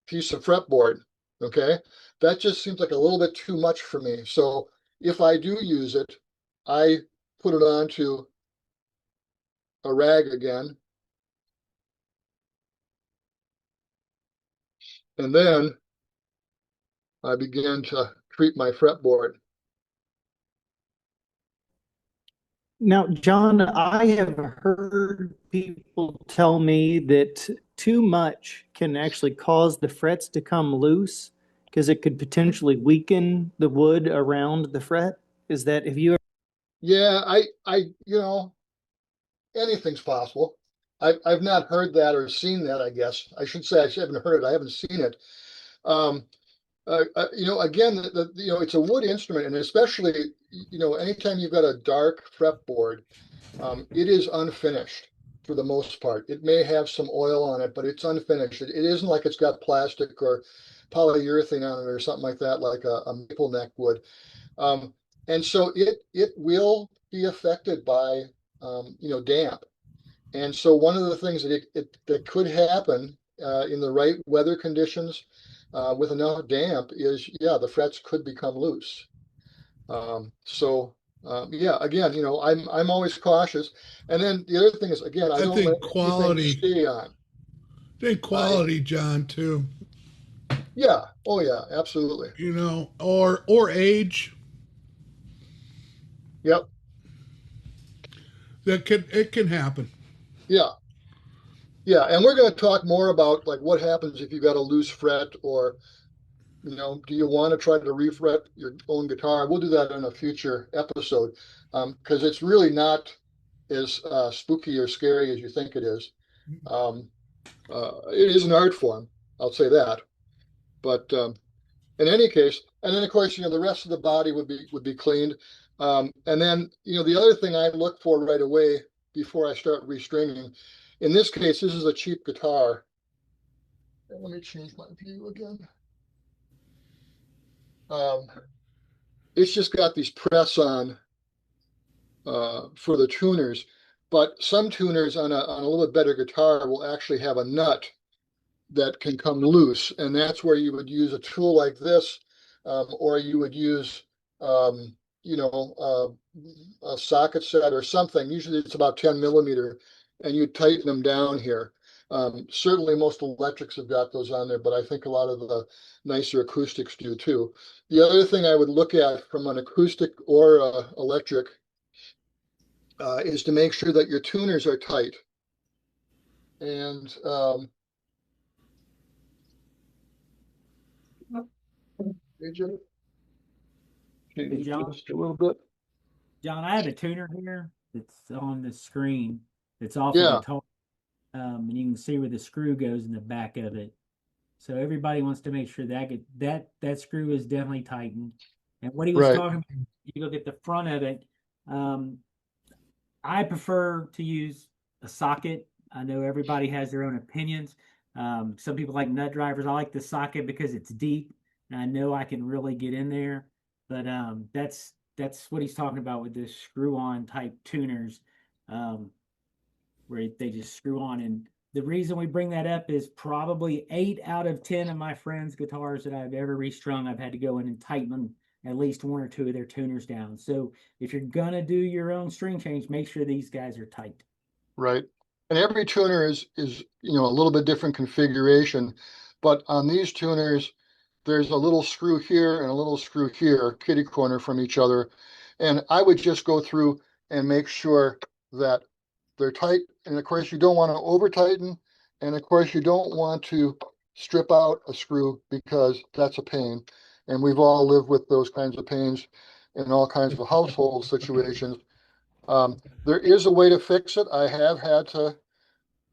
piece of fretboard, okay? That just seems like a little bit too much for me. So if I do use it, I put it onto a rag again, and then I begin to treat my fretboard. Now, John, I have heard people tell me that too much can actually cause the frets to come loose because it could potentially weaken the wood around the fret. Is that, have you Yeah, you know, anything's possible. I've not heard that or seen that, I guess. I should say I haven't heard it. I haven't seen it. Um, you know, again, you know, it's a wood instrument, and especially, you know, anytime you've got a dark fretboard, it is unfinished for the most part. It may have some oil on it, but it's unfinished. It isn't like it's got plastic or polyurethane on it or something like that, like a maple neck would. Um, and so it will be affected by you know, damp. And so one of the things that that could happen in the right weather conditions with enough damp is, yeah, the frets could become loose. So yeah, again, you know, I'm always cautious. And then the other thing is, again, I I don't let think anything quality. stay on. I think quality, John, too. Yeah, oh yeah, absolutely. You know, or age. Yep, It can happen. yeah, yeah. And we're going to talk more about like what happens if you got a loose fret, or you know, do you want to try to refret your own guitar? We'll do that in a future episode because it's really not as spooky or scary as you think it is. Um, it is an art form, I'll say that. But in any case, and then of course, you know, the rest of the body would be cleaned. And then, you know, the other thing I look for right away before I start restringing, in this case, this is a cheap guitar. And let me change my view again. Um, it's just got these press on for the tuners, but some tuners on a little bit better guitar will actually have a nut that can come loose, and that's where you would use a tool like this, or you would use, you know, a socket set or something. Usually it's about 10 millimeter, and you tighten them down here. Certainly most electrics have got those on there, but I think a lot of the nicer acoustics do too. The other thing I would look at from an acoustic or electric is to make sure that your tuners are tight. And Hey, change John, this a little bit. John, I have a tuner here that's on the screen. It's off a Yeah, guitar, and you can see where the screw goes in the back of it. So everybody wants to make sure that screw is definitely tightened. And what he was right. talking about, you look at the front of it. Um, I prefer to use a socket. I know everybody has their own opinions. Some people like nut drivers. I like the socket because it's deep, and I know I can really get in there. But that's what he's talking about with this screw-on type tuners, um, where they just screw on. And the reason we bring that up is probably 8 out of 10 of my friends' guitars that I've ever restrung, I've had to go in and tighten them at least one or two of their tuners down. So if you're gonna do your own string change, make sure these guys are tight. Right. And every tuner is you know, a little bit different configuration, but on these tuners, there's a little screw here and a little screw here, kitty corner from each other. And I would just go through and make sure that they're tight. And of course, you don't want to over tighten. And of course, you don't want to strip out a screw because that's a pain. And we've all lived with those kinds of pains in all kinds of household situations. There is a way to fix it. I have had to,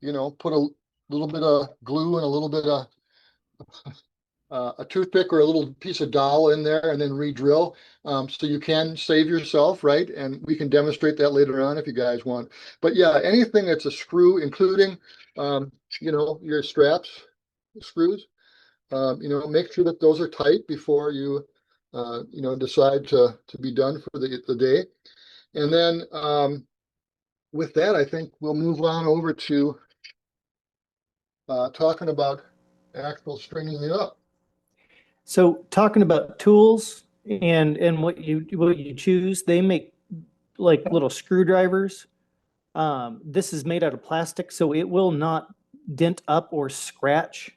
you know, put a little bit of glue and a little bit of a toothpick or a little piece of dowel in there and then re-drill. So you can save yourself, right? And we can demonstrate that later on if you guys want. But yeah, anything that's a screw, including, you know, your straps, screws, you know, make sure that those are tight before you, you know, decide to be done for the day. And then with that, I think we'll move on over to talking about actual stringing it up. So talking about tools and what you choose, they make like little screwdrivers. This is made out of plastic, so it will not dent up or scratch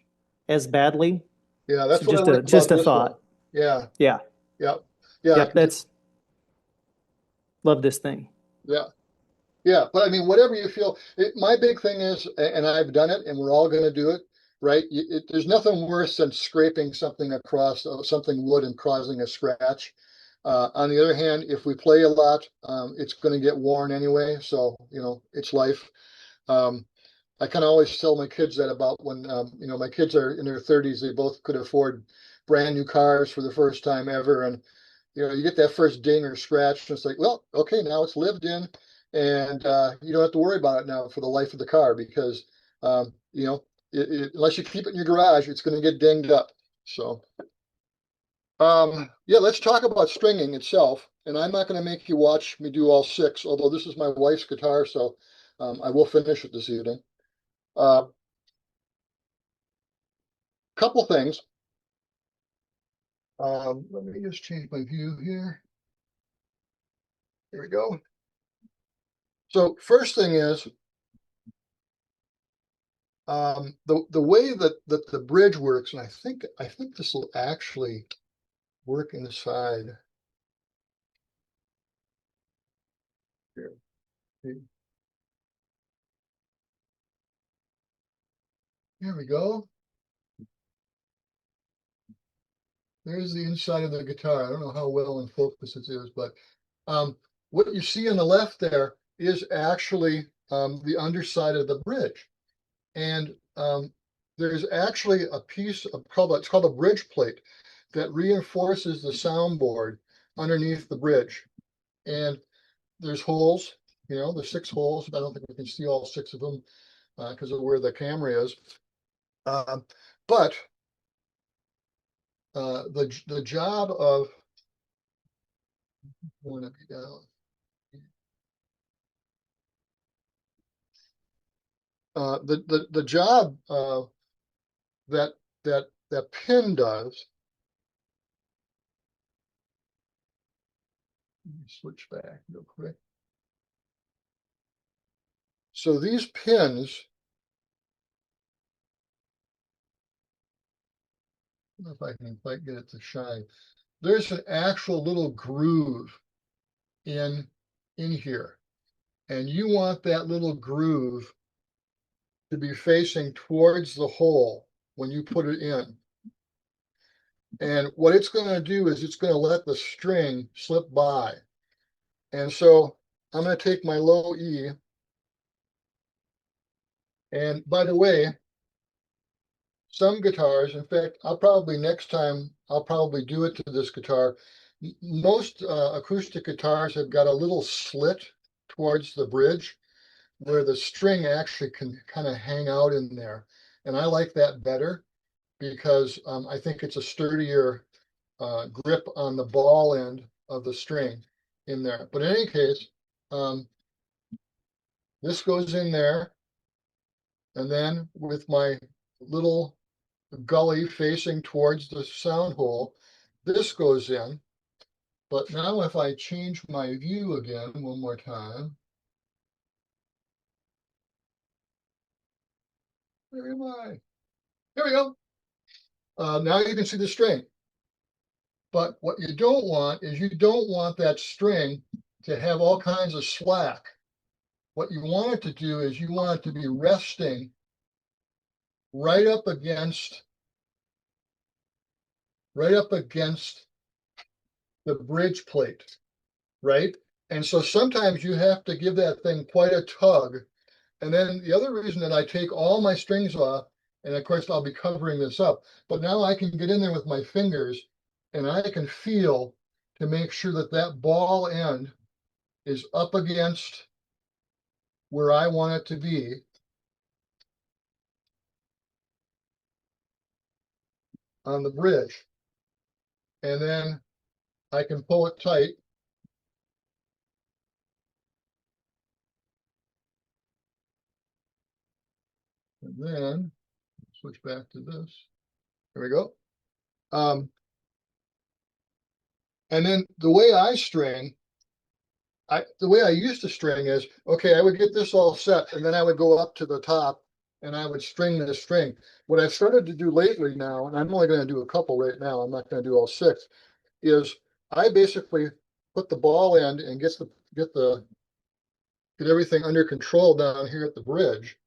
as badly. Yeah, So that's what I like about just a this one. thought. Yeah, Yeah. yeah, yeah, Yep. That's love this thing. yeah, yeah. But I mean, whatever you feel, my big thing is, and I've done it, and we're all going to do it, right? There's nothing worse than scraping something across something wood and causing a scratch. On the other hand, if we play a lot, it's going to get worn anyway. So, it's life. I kind of always tell my kids that about when, my kids are in their 30s, they both could afford brand new cars for the first time ever. And, you get that first ding or scratch, and it's like, well, okay, now it's lived in, and you don't have to worry about it now for the life of the car because, unless you keep it in your garage, it's going to get dinged up. So, yeah, let's talk about stringing itself. And I'm not going to make you watch me do all 6, although this is my wife's guitar, so I will finish it this evening. Couple things. Let me just change my view here. Here we go. So first thing is the way that the bridge works, and I think this will actually work inside here. Here we go. There's the inside of the guitar. I don't know how well in focus it is, but what you see on the left there is actually the underside of the bridge. And there's actually a piece of it's called a bridge plate that reinforces the soundboard underneath the bridge. And there's holes, there's 6 holes. I don't think we can see all 6 of them because of where the camera is. But the job of the job that pin does. Let me switch back real quick. So these pins, I don't know if I can quite get it to shine. There's an actual little groove in here, and you want that little groove to be facing towards the hole when you put it in. And what it's going to do is it's going to let the string slip by. And so I'm going to take my low E. And by the way, some guitars, in fact, next time I'll probably do it to this guitar. Most acoustic guitars have got a little slit towards the bridge where the string actually can kind of hang out in there. And I like that better because I think it's a sturdier grip on the ball end of the string in there. But in any case, this goes in there. And then with my little gully facing towards the sound hole, this goes in. But now if I change my view again one more time, where am I? Here we go. Now you can see the string. But what you don't want is you don't want that string to have all kinds of slack. What you want it to do is you want it to be resting right up against the bridge plate, right? And so sometimes you have to give that thing quite a tug. And then the other reason that I take all my strings off, and of course I'll be covering this up, but now I can get in there with my fingers and I can feel to make sure that that ball end is up against where I want it to be. On the bridge. And then I can pull it tight. And then switch back to this. There we go. And then the way I string, the way I used to string is, okay, I would get this all set, and then I would go up to the top, and I would string this string. What I've started to do lately now, and I'm only going to do a couple right now, I'm not going to do all 6, is I basically put the ball end and get everything under control down here at the bridge.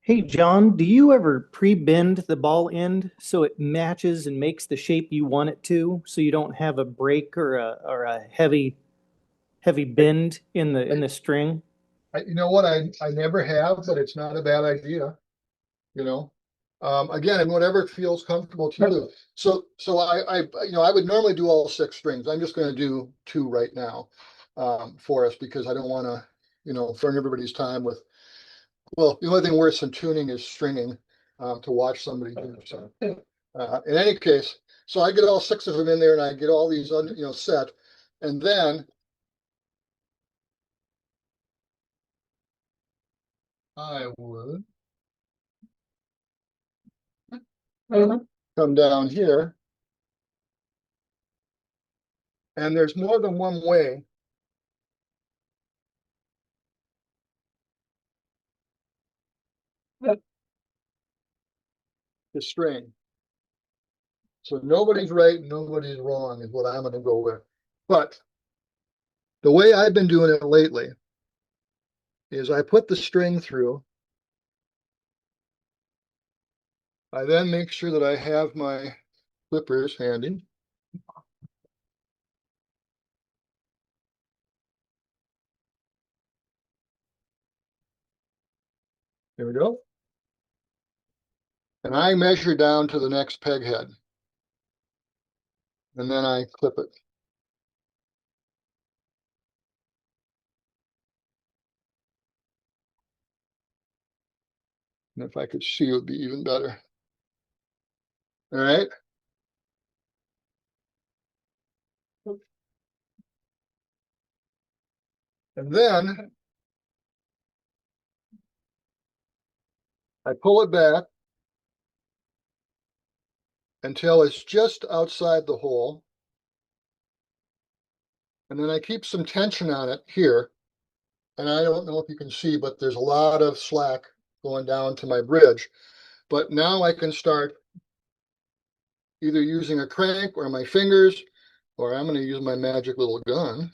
Hey, John, do you ever pre-bend the ball end so it matches and makes the shape you want it to, so you don't have a break or a heavy bend in the string? You know what? I never have, but it's not a bad idea. You know, again, and whatever feels comfortable to you. So I would normally do all 6 strings. I'm just going to do 2 right now, for us because I don't want to, burn everybody's time with. Well, the only thing worse than tuning is stringing, to watch somebody do. So, in any case, so I get all 6 of them in there, and I get all these, set, and then I would come down here, and there's more than one way to string. So nobody's right, nobody's wrong is what I'm going to go with. But the way I've been doing it lately is I put the string through. I then make sure that I have my clippers handy. There we go. And I measure down to the next peg head. And then I clip it. And if I could see, it would be even better. All right. And then I pull it back until it's just outside the hole. And then I keep some tension on it here. And I don't know if you can see, but there's a lot of slack going down to my bridge. But now I can start either using a crank or my fingers, or I'm going to use my magic little gun.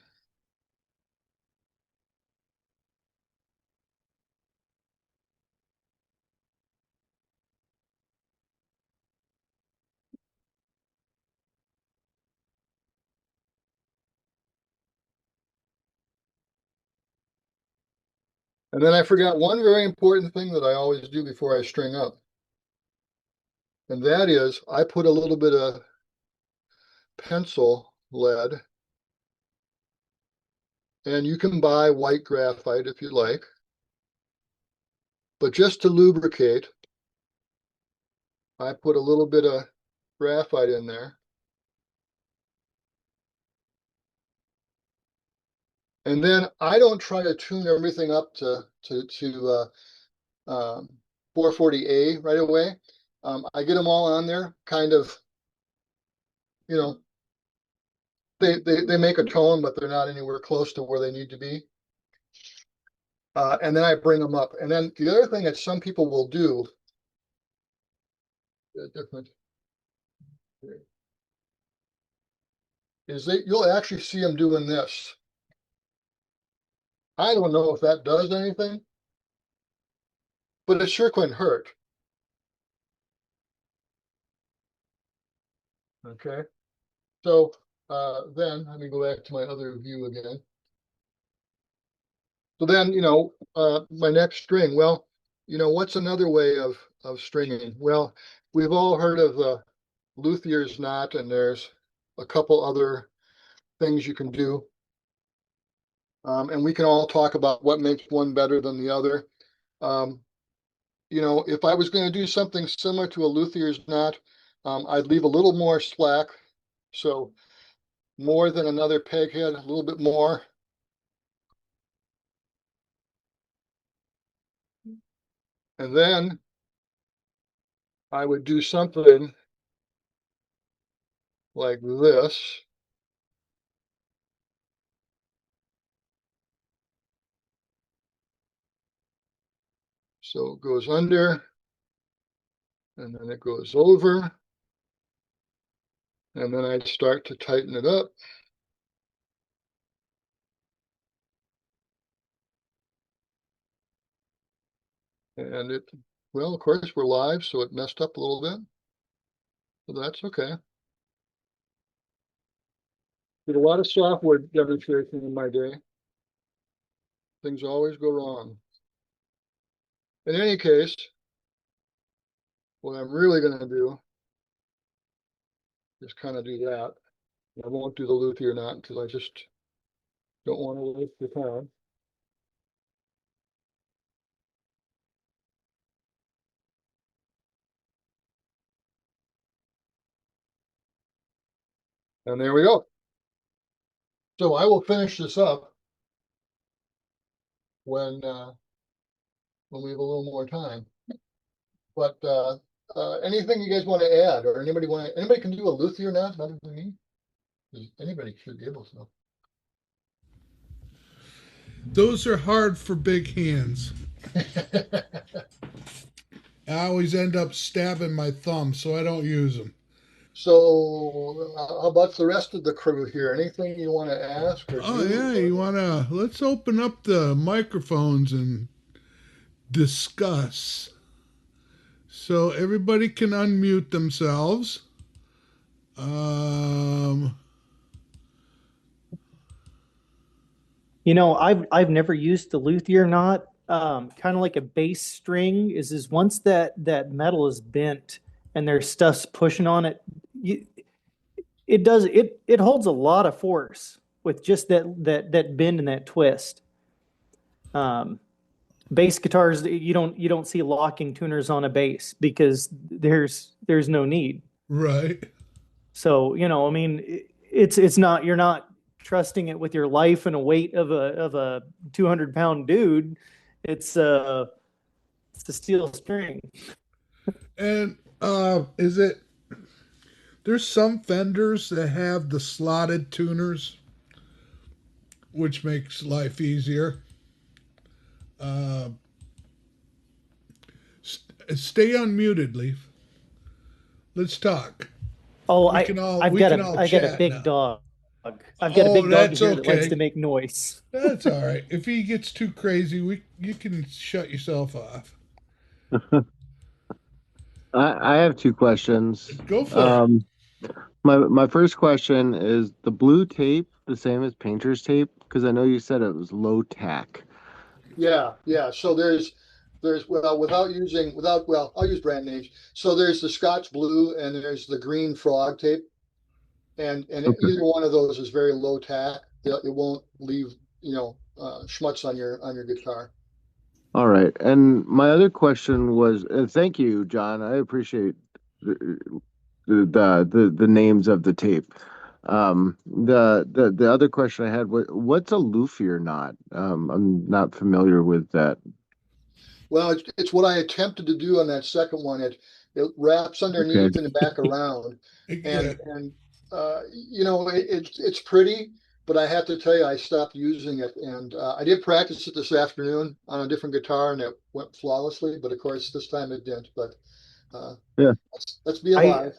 And then I forgot one very important thing that I always do before I string up. And that is I put a little bit of pencil lead, and you can buy white graphite if you like, but just to lubricate, I put a little bit of graphite in there. And then I don't try to tune everything up to 440A right away. I get them all on there, kind of, you know, they make a tone, but they're not anywhere close to where they need to be. And then I bring them up. And then the other thing that some people will do, different, is you'll actually see them doing this. I don't know if that does anything, but it sure couldn't hurt. Okay. So then let me go back to my other view again. So then, my next string, well, what's another way of stringing? Well, we've all heard of the luthier's knot, and there's a couple other things you can do. And we can all talk about what makes one better than the other. If I was going to do something similar to a luthier's knot, I'd leave a little more slack. So more than another peg head, a little bit more. And then I would do something like this. So it goes under, and then it goes over, and then I'd start to tighten it up. And it Well, of course, we're live, so it messed up a little bit. But that's okay. Did a lot of software demonstration in my day. Things always go wrong. In any case, what I'm really going to do is kind of do that. I won't do the luthier knot because I just don't want to waste the time. And there we go. So I will finish this up when we have a little more time. But anything you guys want to add, or anybody can do a luthier knot other than me? 'Cause anybody should be able to. Those are hard for big hands. I always end up stabbing my thumb, so I don't use them. So how about the rest of the crew here? Anything you want to ask? Or Oh, yeah, let's open up the microphones and discuss. So everybody can unmute themselves. I've never used the luthier knot. Kind of like a bass string is once that metal is bent and there's stuff's pushing on it, it holds a lot of force with just that bend and that twist. Bass guitars, you don't see locking tuners on a bass because there's no need. Right. So I mean, it's not, you're not trusting it with your life and a weight of a 200-pound dude. It's a steel string. And there's some Fenders that have the slotted tuners, which makes life easier. Stay unmuted, Leif. Let's talk. Oh, I've got a big dog. I've got a big dog here that likes to make noise. That's all right. If he gets too crazy, you can shut yourself off. I have two questions. Go for it. My first question is the blue tape the same as painter's tape? Because I know you said it was low tack. Yeah. So there's I'll use brand names. So there's the Scotch blue and there's the green frog tape. And Okay. either one of those is very low tack. It won't leave, schmutz on your guitar. All right. And my other question was, thank you, John. I appreciate the names of the tape. The other question I had was, what's a luthier knot? I'm not familiar with that. Well, it's what I attempted to do on that second one. It wraps underneath and back around, and it's pretty. But I have to tell you, I stopped using it, and I did practice it this afternoon on a different guitar, and it went flawlessly. But of course, this time it didn't. But yeah, let's be alive.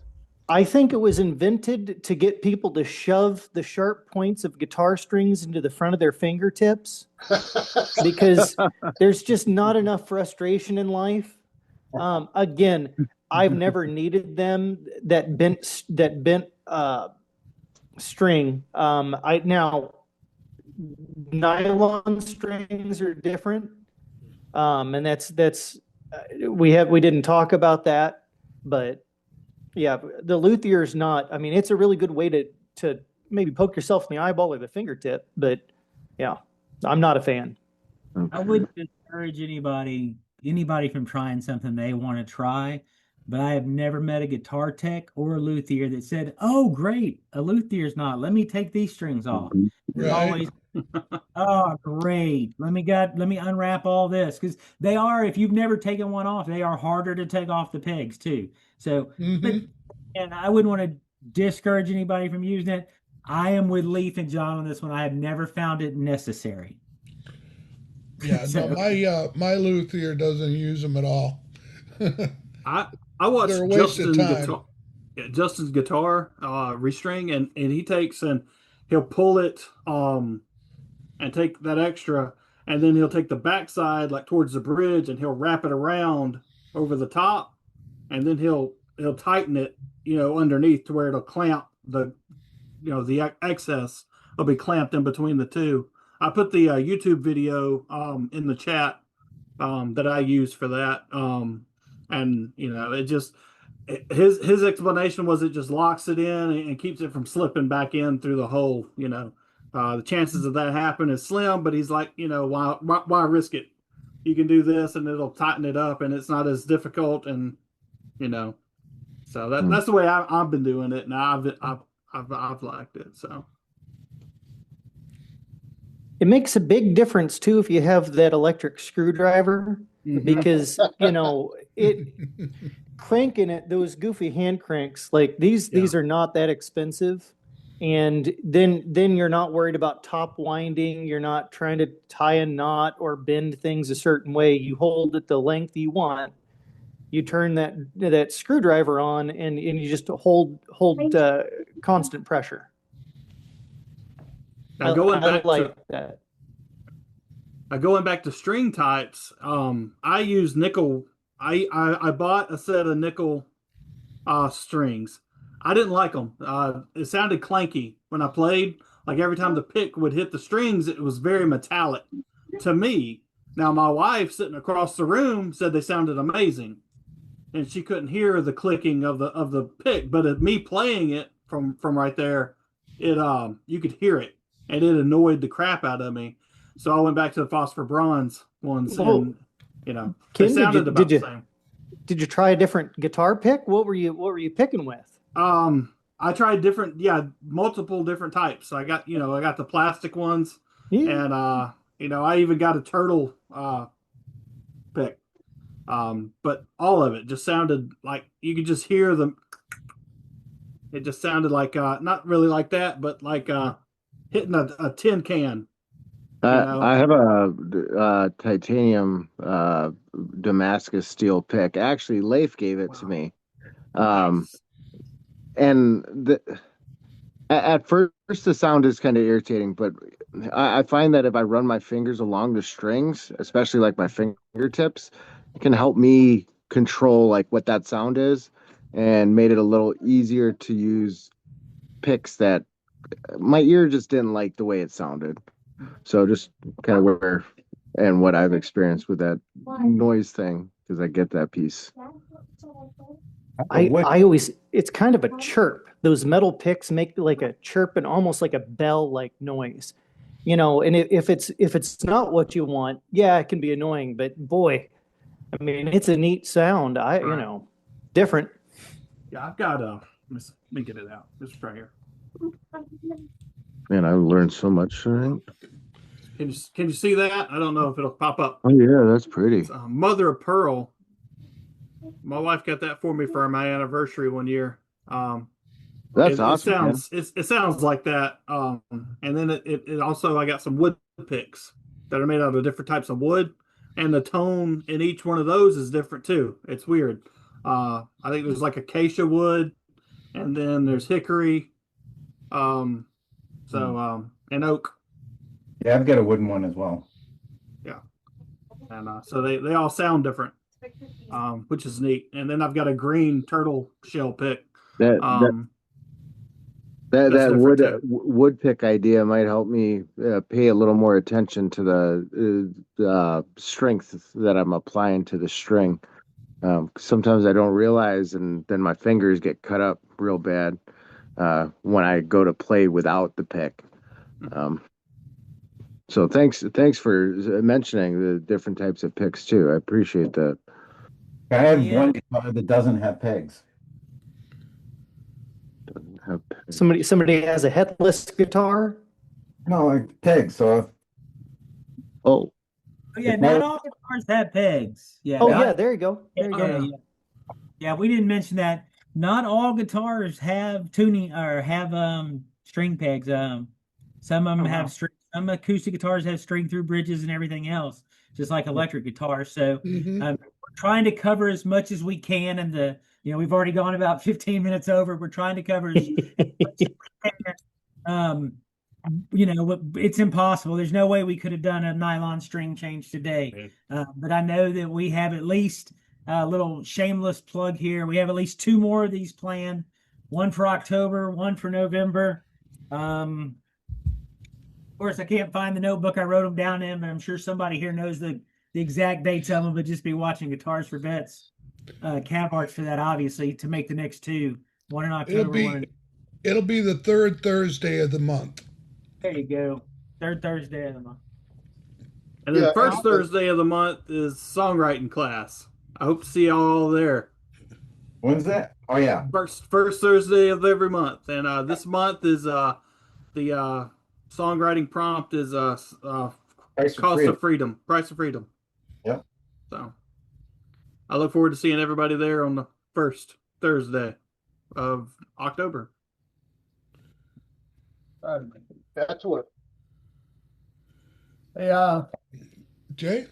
I think it was invented to get people to shove the sharp points of guitar strings into the front of their fingertips because there's just not enough frustration in life. Again, I've never needed them, that bent string. Now nylon strings are different. And that's we didn't talk about that, but yeah, the luthier is not. I mean, it's a really good way to maybe poke yourself in the eyeball or the fingertip, but yeah, I'm not a fan. I wouldn't discourage anybody from trying something they want to try, but I have never met a guitar tech or a luthier that said, "Oh, great, a luthier's knot. Let me take these strings off." It's always, "Oh, great. Let me unwrap all this," because they are. If you've never taken one off, they are harder to take off the pegs too. So, and I wouldn't want to discourage anybody from using it. I am with Leif and John on this one. I have never found it necessary. Yeah, so, no, my luthier doesn't use them at all. I watched Justin's guitar restring, and he takes and he'll pull it and take that extra, and then he'll take the backside like towards the bridge, and he'll wrap it around over the top, and then he'll tighten it, underneath to where it'll clamp the excess will be clamped in between the two. I put the YouTube video in the chat that I use for that, and it just his explanation was it just locks it in and keeps it from slipping back in through the hole. The chances of that happen is slim, but he's like, why risk it? You can do this, and it'll tighten it up, and it's not as difficult, and so that's the way I've been doing it, and I've liked it. So it makes a big difference too if you have that electric screwdriver, because it cranking it, those goofy hand cranks, like these are not that expensive, and then you're not worried about top winding. You're not trying to tie a knot or bend things a certain way. You hold it the length you want. You turn that screwdriver on, and you just hold constant pressure. Now going back to string types, I use nickel. I bought a set of nickel strings. I didn't like them. It sounded clanky when I played. Like every time the pick would hit the strings, it was very metallic to me. Now my wife sitting across the room said they sounded amazing, and she couldn't hear the clicking of the pick. But at me playing it from right there, you could hear it, and it annoyed the crap out of me. So I went back to the phosphor bronze ones, and they sounded about the same. Did you try a different guitar pick? What were you picking with? I tried multiple different types. I got the plastic ones, and I even got a turtle pick. But all of it just sounded like you could just hear them. It just sounded like not really like that, but like hitting a tin can. I have a titanium Damascus steel pick. Actually, Leif gave it to me. Nice. And at first the sound is kind of irritating, but I find that if I run my fingers along the strings, especially like my fingertips, it can help me control like what that sound is, and made it a little easier to use picks that my ear just didn't like the way it sounded. So just kind of what I've experienced with that noise thing, because I get that piece. I always, it's kind of a chirp. Those metal picks make like a chirp and almost like a bell like noise, and if it's not what you want, it can be annoying, but boy, I mean, it's a neat sound. Different. Yeah, I've got let me get it out. It's right here. Man, I learned so much tonight. Can you see that? I don't know if it'll pop up. Oh yeah, that's pretty. It's, mother of pearl. My wife got that for me for my anniversary one year. That's awesome. It sounds like that. And then it also, I got some wood picks that are made out of different types of wood, and the tone in each one of those is different too. It's weird. I think there's like acacia wood, and then there's hickory, and oak. Yeah, I've got a wooden one as well. Yeah, and so they all sound different, which is neat. And then I've got a green turtle shell pick. That wood pick idea might help me pay a little more attention to the strength that I'm applying to the string. Sometimes I don't realize, and then my fingers get cut up real bad when I go to play without the pick. So thanks for mentioning the different types of picks too. I appreciate that. I have one guitar that doesn't have pegs. Somebody has a headless guitar. No, like pegs. So. Oh. Yeah, not all guitars have pegs. Yeah. Yeah, there you go. Yeah, we didn't mention that. Not all guitars have tuning or have string pegs. Some of them have string. Some acoustic guitars have string through bridges and everything else, just like electric guitars. So we're trying to cover as much as we can, and we've already gone about 15 minutes over. We're trying to cover as much as we can. It's impossible. There's no way we could have done a nylon string change today. But I know that we have at least Little shameless plug here. We have at least 2 more of these planned. One for October, one for November. Of course, I can't find the notebook I wrote them down in, but I'm sure somebody here knows the exact dates of them. But just be watching Guitars for Vets, Cav Arts for that, obviously, to make the next 2. One in October. It'll be the 3rd Thursday of the month. There you go. 3rd Thursday of the month. And then first Thursday of the month is songwriting class. I hope to see y'all all there. When's that? Oh yeah, First Thursday of every month, and this month is the songwriting prompt is Price of Freedom. Yep. So I look forward to seeing everybody there on the first Thursday of October. That's what. Hey, Jay?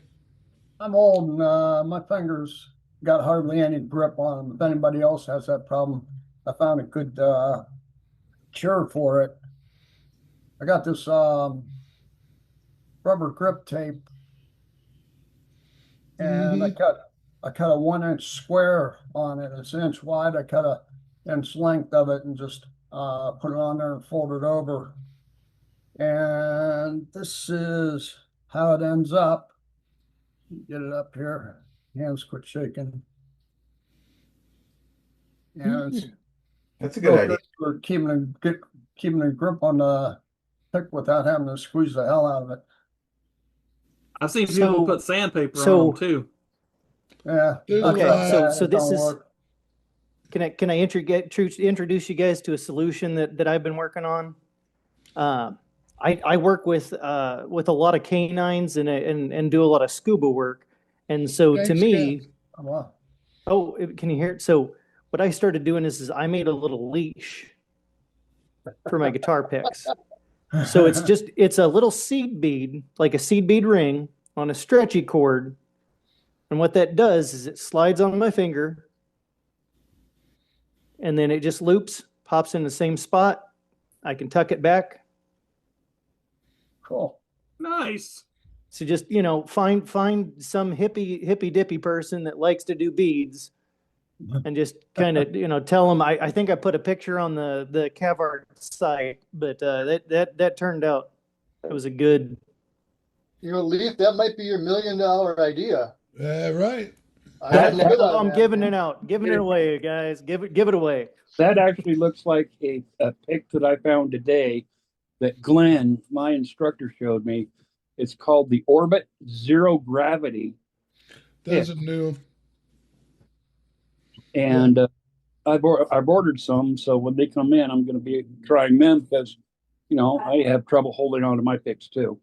I'm old and my fingers got hardly any grip on them. If anybody else has that problem, I found a good cure for it. I got this rubber grip tape, and I cut a 1-inch square on it. It's 1 inch wide. I cut a 1-inch length of it and just put it on there and fold it over. And this is how it ends up. Get it up here. Hands quit shaking. And that's a good idea. For keeping a grip on the pick without having to squeeze the hell out of it. I've seen people put sandpaper on them too. Yeah. Okay. So this is. Can I introduce you guys to a solution that I've been working on? I work with a lot of canines and do a lot of scuba work, and so to me, can you hear it? So what I started doing is I made a little leash for my guitar picks. So it's a little seed bead, like a seed bead ring on a stretchy cord, and what that does is it slides on my finger, and then it just loops, pops in the same spot. I can tuck it back. Cool. Nice. So just, find some hippy dippy person that likes to do beads and just kind of, tell them, I think I put a picture on the Cav Art site, but that turned out, it was a good. Leif, that might be your $1 million idea. Right. I'm giving it out, giving it away, guys. Give it away. That actually looks like a pic that I found today that Glenn, my instructor, showed me. It's called the Orbit Zero Gravity. That's a new. And I've ordered some, so when they come in, I'm going to be trying them because, I have trouble holding on to my picks too.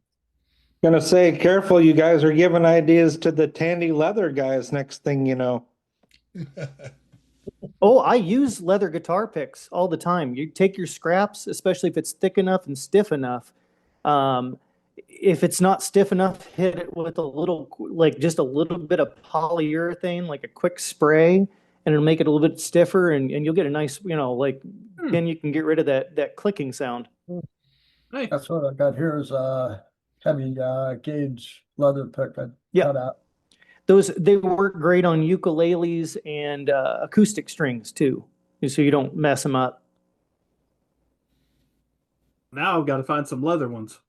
Gonna say, careful, you guys are giving ideas to the Tandy leather guys. Next thing you know. Oh, I use leather guitar picks all the time. You take your scraps, especially if it's thick enough and stiff enough. If it's not stiff enough, hit it with just a little bit of polyurethane, like a quick spray, and it'll make it a little bit stiffer, and you'll get a nice, then you can get rid of that clicking sound. Hey. That's what I got here is a heavy gauge leather pick I cut out. They work great on ukuleles and acoustic strings too, so you don't mess them up. Now I've got to find some leather ones.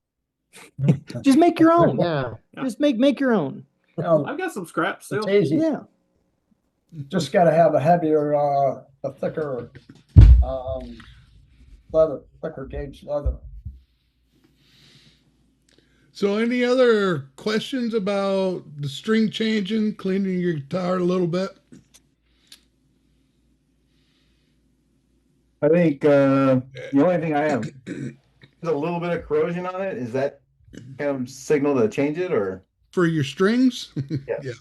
Just make your own. Yeah. Just make your own. I've got some scraps still. It's easy. Yeah. Just got to have a heavier, a thicker leather, thicker gauge leather. So any other questions about the string changing, cleaning your guitar a little bit? I think the only thing I have is a little bit of corrosion on it. Is that kind of signal to change it, or For your strings? Yes.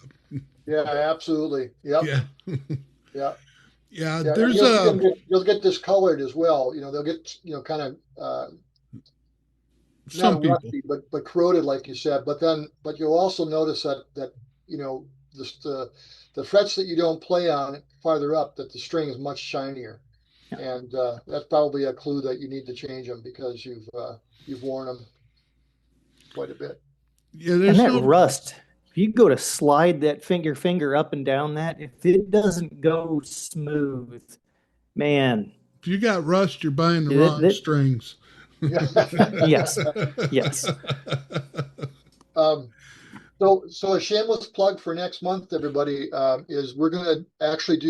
Yeah, absolutely. Yep. Yeah. Yeah. Yeah, Yeah, there's you'll get discolored as well. They'll get kind of some not people. rusty, but corroded, like you said. But you'll also notice that the frets that you don't play on farther up, that the string is much shinier, and that's probably a clue that you need to change them because you've worn them quite a bit. Yeah, And there's that rust, if you go to slide that finger up and down that, if it doesn't go smooth, man. If you got rust, you're buying the wrong strings. Yes. Yes. So a shameless plug for next month, everybody, is we're going to actually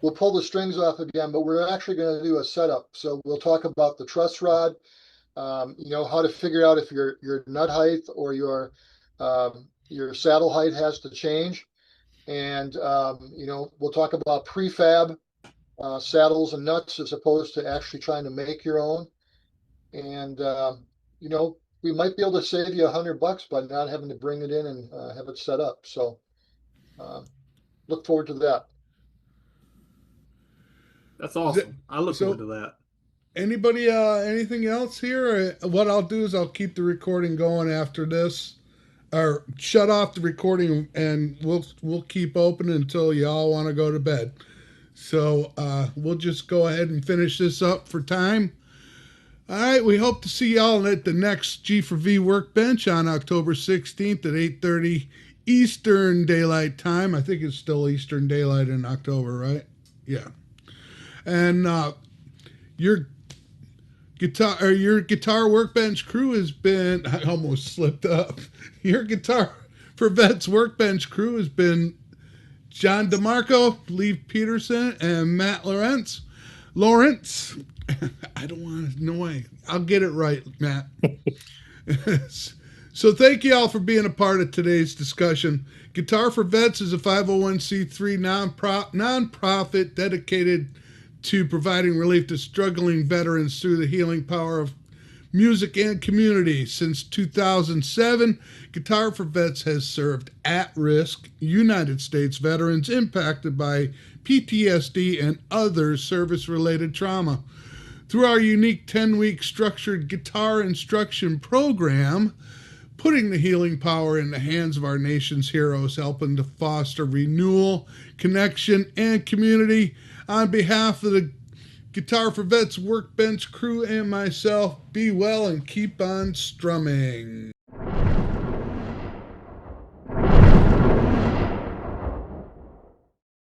we'll pull the strings off again, but we're actually going to do a setup. So we'll talk about the truss rod, how to figure out if your nut height or your saddle height has to change. And, we'll talk about prefab saddles and nuts as opposed to actually trying to make your own. And, we might be able to save you $100 by not having to bring it in and have it set up. So look forward to that. That's awesome. I look forward to that. Anybody, anything else here? What I'll do is I'll keep the recording going after this, or shut off the recording, and we'll keep open until y'all want to go to bed. So we'll just go ahead and finish this up for time. All right, we hope to see y'all at the next G4V Workbench on October 16th at 8:30 Eastern Daylight Time. I think it's still Eastern Daylight in October, right? Yeah. And your guitar workbench crew has been, I almost slipped up. Your Guitar for Vets workbench crew has been John DeMarco, Leif Peterson, and Matt Lorance. I don't want to annoy. I'll get it right, Matt. So thank you all for being a part of today's discussion. Guitar for Vets is a 501c3 nonprofit dedicated to providing relief to struggling veterans through the healing power of music and community. Since 2007, Guitar for Vets has served at-risk United States veterans impacted by PTSD and other service-related trauma. Through our unique 10-week structured guitar instruction program, putting the healing power in the hands of our nation's heroes, helping to foster renewal, connection, and community. On behalf of the Guitar for Vets Workbench crew and myself, be well and keep on strumming.